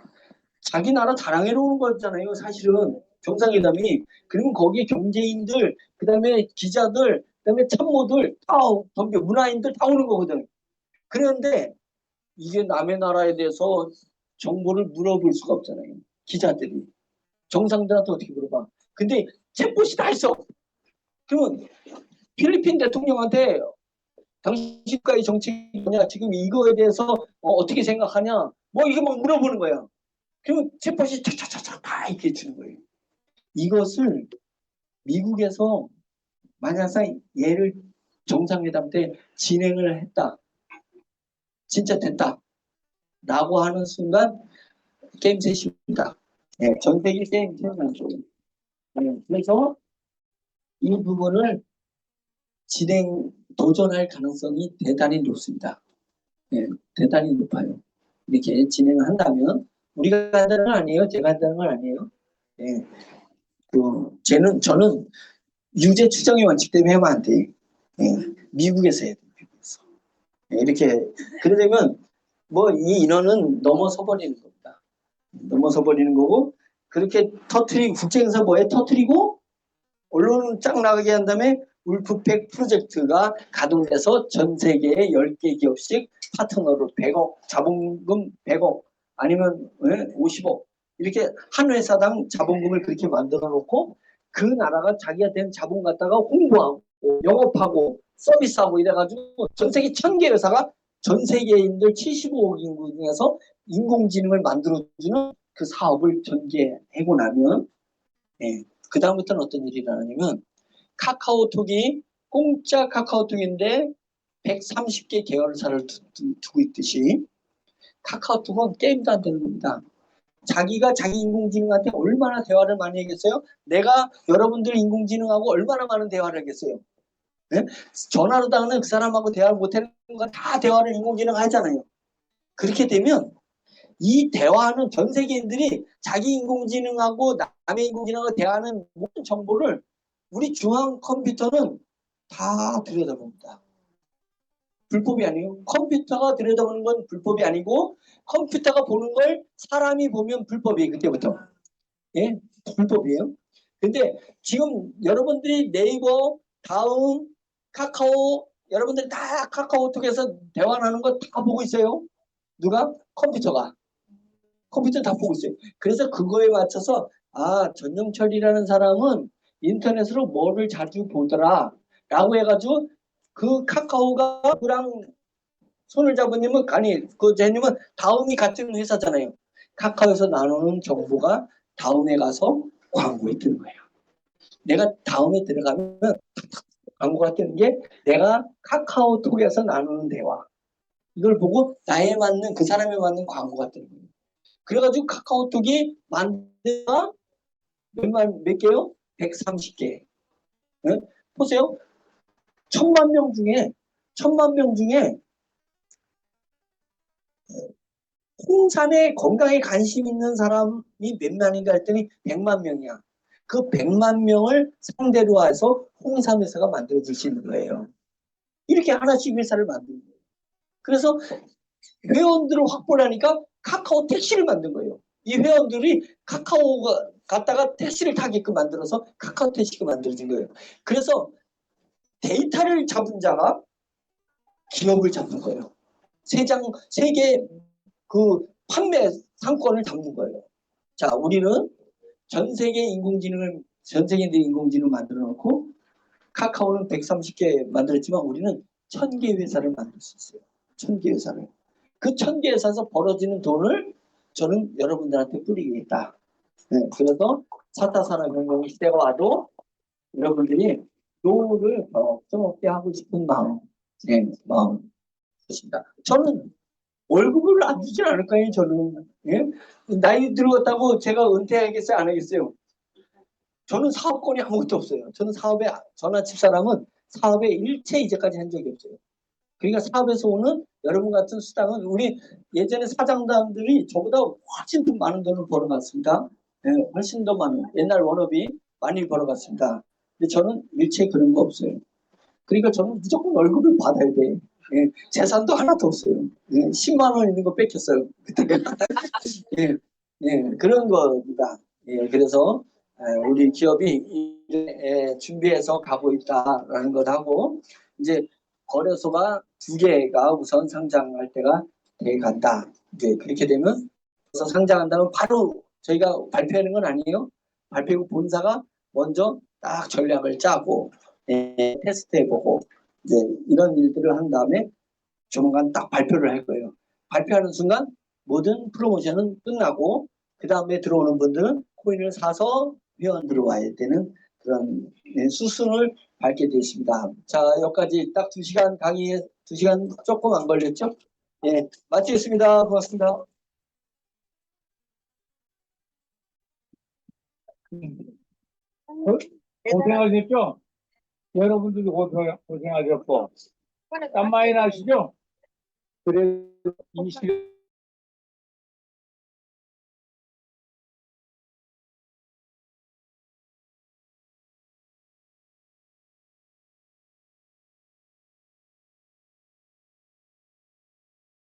자기 나라 자랑해 놓은 거잖아요. 사실은 정상회담이. 그러면 거기에 경제인들, 그다음에 기자들, 그다음에 참모들 다 덤벼 문화인들 다 오는 거거든. 그런데 이게 남의 나라에 대해서 정보를 물어볼 수가 없잖아요. 기자들이. 정상들한테 어떻게 물어봐. 근데 챗봇이 다 있어. 그러면 필리핀 대통령한테 당신 국가의 정책이 뭐냐, 지금 이거에 대해서 어떻게 생각하냐, 뭐 이거 막 물어보는 거야. 그러면 챗봇이 차차차차 다 이렇게 주는 거예요. 이것을 미국에서 만약에 얘를 정상회담 때 진행을 했다. 진짜 됐다. 라고 하는 순간 게임 셋입니다. 네, 전 세계 게임 셋이죠. 그래서 이 부분을 도전할 가능성이 대단히 높습니다. 네, 대단히 높아요. 이렇게 진행을 한다면 우리가 한다는 건 아니에요. 제가 한다는 건 아니에요. 네, 저는 유죄 추정의 원칙 때문에 하면 안 돼. 네, 미국에서 해야 돼. 미국에서. 네, 이렇게 그러려면 뭐 이 인원은 넘어서 버리는 겁니다. 넘어서 버리는 거고, 그렇게 터트리고 국제행사 뭐에 터트리고 언론은 쫙 나가게 한 다음에 울프팩 프로젝트가 가동돼서 전 세계에 10개 기업씩 파트너로 100억, 자본금 100억 아니면 50억 이렇게 한 회사당 자본금을 그렇게 만들어 놓고 그 나라가 자기가 된 자본 갖다가 홍보하고 영업하고 서비스하고 이래가지고 전 세계 1000개 회사가 전 세계인들 75억 인구 중에서 인공지능을 만들어주는 그 사업을 전개하고 나면, 예, 그 다음부터는 어떤 일이 일어나냐면 카카오톡이 공짜 카카오톡인데 130개 계열사를 두고 있듯이 카카오톡은 게임도 안 되는 겁니다. 자기가 자기 인공지능한테 얼마나 대화를 많이 하겠어요? 내가 여러분들 인공지능하고 얼마나 많은 대화를 하겠어요? 네? 전화로다가는 그 사람하고 대화를 못하는 건 다 대화를 인공지능 하잖아요. 그렇게 되면 이 대화하는 전 세계인들이 자기 인공지능하고 남의 인공지능하고 대화하는 모든 정보를 우리 중앙 컴퓨터는 다 들여다봅니다. 불법이 아니에요. 컴퓨터가 들여다보는 건 불법이 아니고 컴퓨터가 보는 걸 사람이 보면 불법이에요. 그때부터. 예? 불법이에요. 근데 지금 여러분들이 네이버, 다음, 카카오 여러분들이 다 카카오톡에서 대화하는 거 다 보고 있어요. 누가? 컴퓨터가. 컴퓨터 다 보고 있어요. 그래서 그거에 맞춰서 전영철이라는 사람은 인터넷으로 뭐를 자주 보더라 라고 해가지고 그 카카오가 그랑 손을 잡으님은 아니 그 제님은 다음이 같은 회사잖아요. 카카오에서 나누는 정보가 다음에 가서 광고에 뜨는 거예요. 내가 다음에 들어가면 광고가 뜨는 게 내가 카카오톡에서 나누는 대화 이걸 보고 나에 맞는 그 사람에 맞는 광고가 뜨는 거예요. 그래가지고 카카오톡이 만드가 몇 개요? 130개. 네? 보세요. 1000만 명 중에 홍삼에 건강에 관심 있는 사람이 몇 만인가 했더니 100만 명이야. 그 100만 명을 상대로 해서 홍삼 회사가 만들어질 수 있는 거예요. 이렇게 하나씩 회사를 만드는 거예요. 그래서 회원들을 확보하니까 카카오 택시를 만든 거예요. 이 회원들이 카카오가 갔다가 택시를 타게끔 만들어서 카카오 택시가 만들어진 거예요. 그래서 데이터를 잡은 자가 기업을 잡는 거예요. 세계 그 판매 상권을 잡는 거예요. 자, 우리는 전 세계인들이 인공지능을 만들어 놓고 카카오는 130개 만들었지만 우리는 1000개 회사를 만들 수 있어요. 1000개 회사를. 그 1000개 회사에서 벌어지는 돈을 저는 여러분들한테 뿌리겠다. 네, 그래서 4차 산업혁명 시대가 와도 여러분들이 노후를 걱정 없게 하고 싶은 마음, 마음 있습니다. 저는 월급을 안 주진 않을 거예요. 저는 나이 들었다고 제가 은퇴하겠어요? 안 하겠어요? 저는 사업권이 아무것도 없어요. 저는 저나 집사람은 사업에 일체 이제까지 한 적이 없어요. 그러니까 사업에서 오는 여러분 같은 수당은 우리 예전에 사장단들이 저보다 훨씬 더 많은 돈을 벌어갔습니다. 훨씬 더 많은 옛날 워너비 많이 벌어갔습니다. 근데 저는 일체 그런 거 없어요. 그러니까 저는 무조건 월급을 받아야 돼. 재산도 하나도 없어요. 10만 원 있는 거 뺏겼어요. 그때. 그런 겁니다. 그래서 우리 기업이 준비해서 가고 있다라는 것하고 이제 거래소가 2개가 우선 상장할 때가 돼 간다. 이제 그렇게 되면 그래서 상장한다면 바로 저희가 발표하는 건 아니에요. 발표 후 본사가 먼저 딱 전략을 짜고 테스트해보고 이제 이런 일들을 한 다음에 조만간 딱 발표를 할 거예요. 발표하는 순간 모든 프로모션은 끝나고 그 다음에 들어오는 분들은 코인을 사서 회원 들어와야 되는 그런 수순을 밟게 되십니다. 자, 여기까지 딱 2시간 강의에 2시간 조금 안 걸렸죠? 예, 마치겠습니다. 고맙습니다. 고생하셨죠? 여러분들도 고생하셨고 땀 많이 나시죠? 그래서 이 시간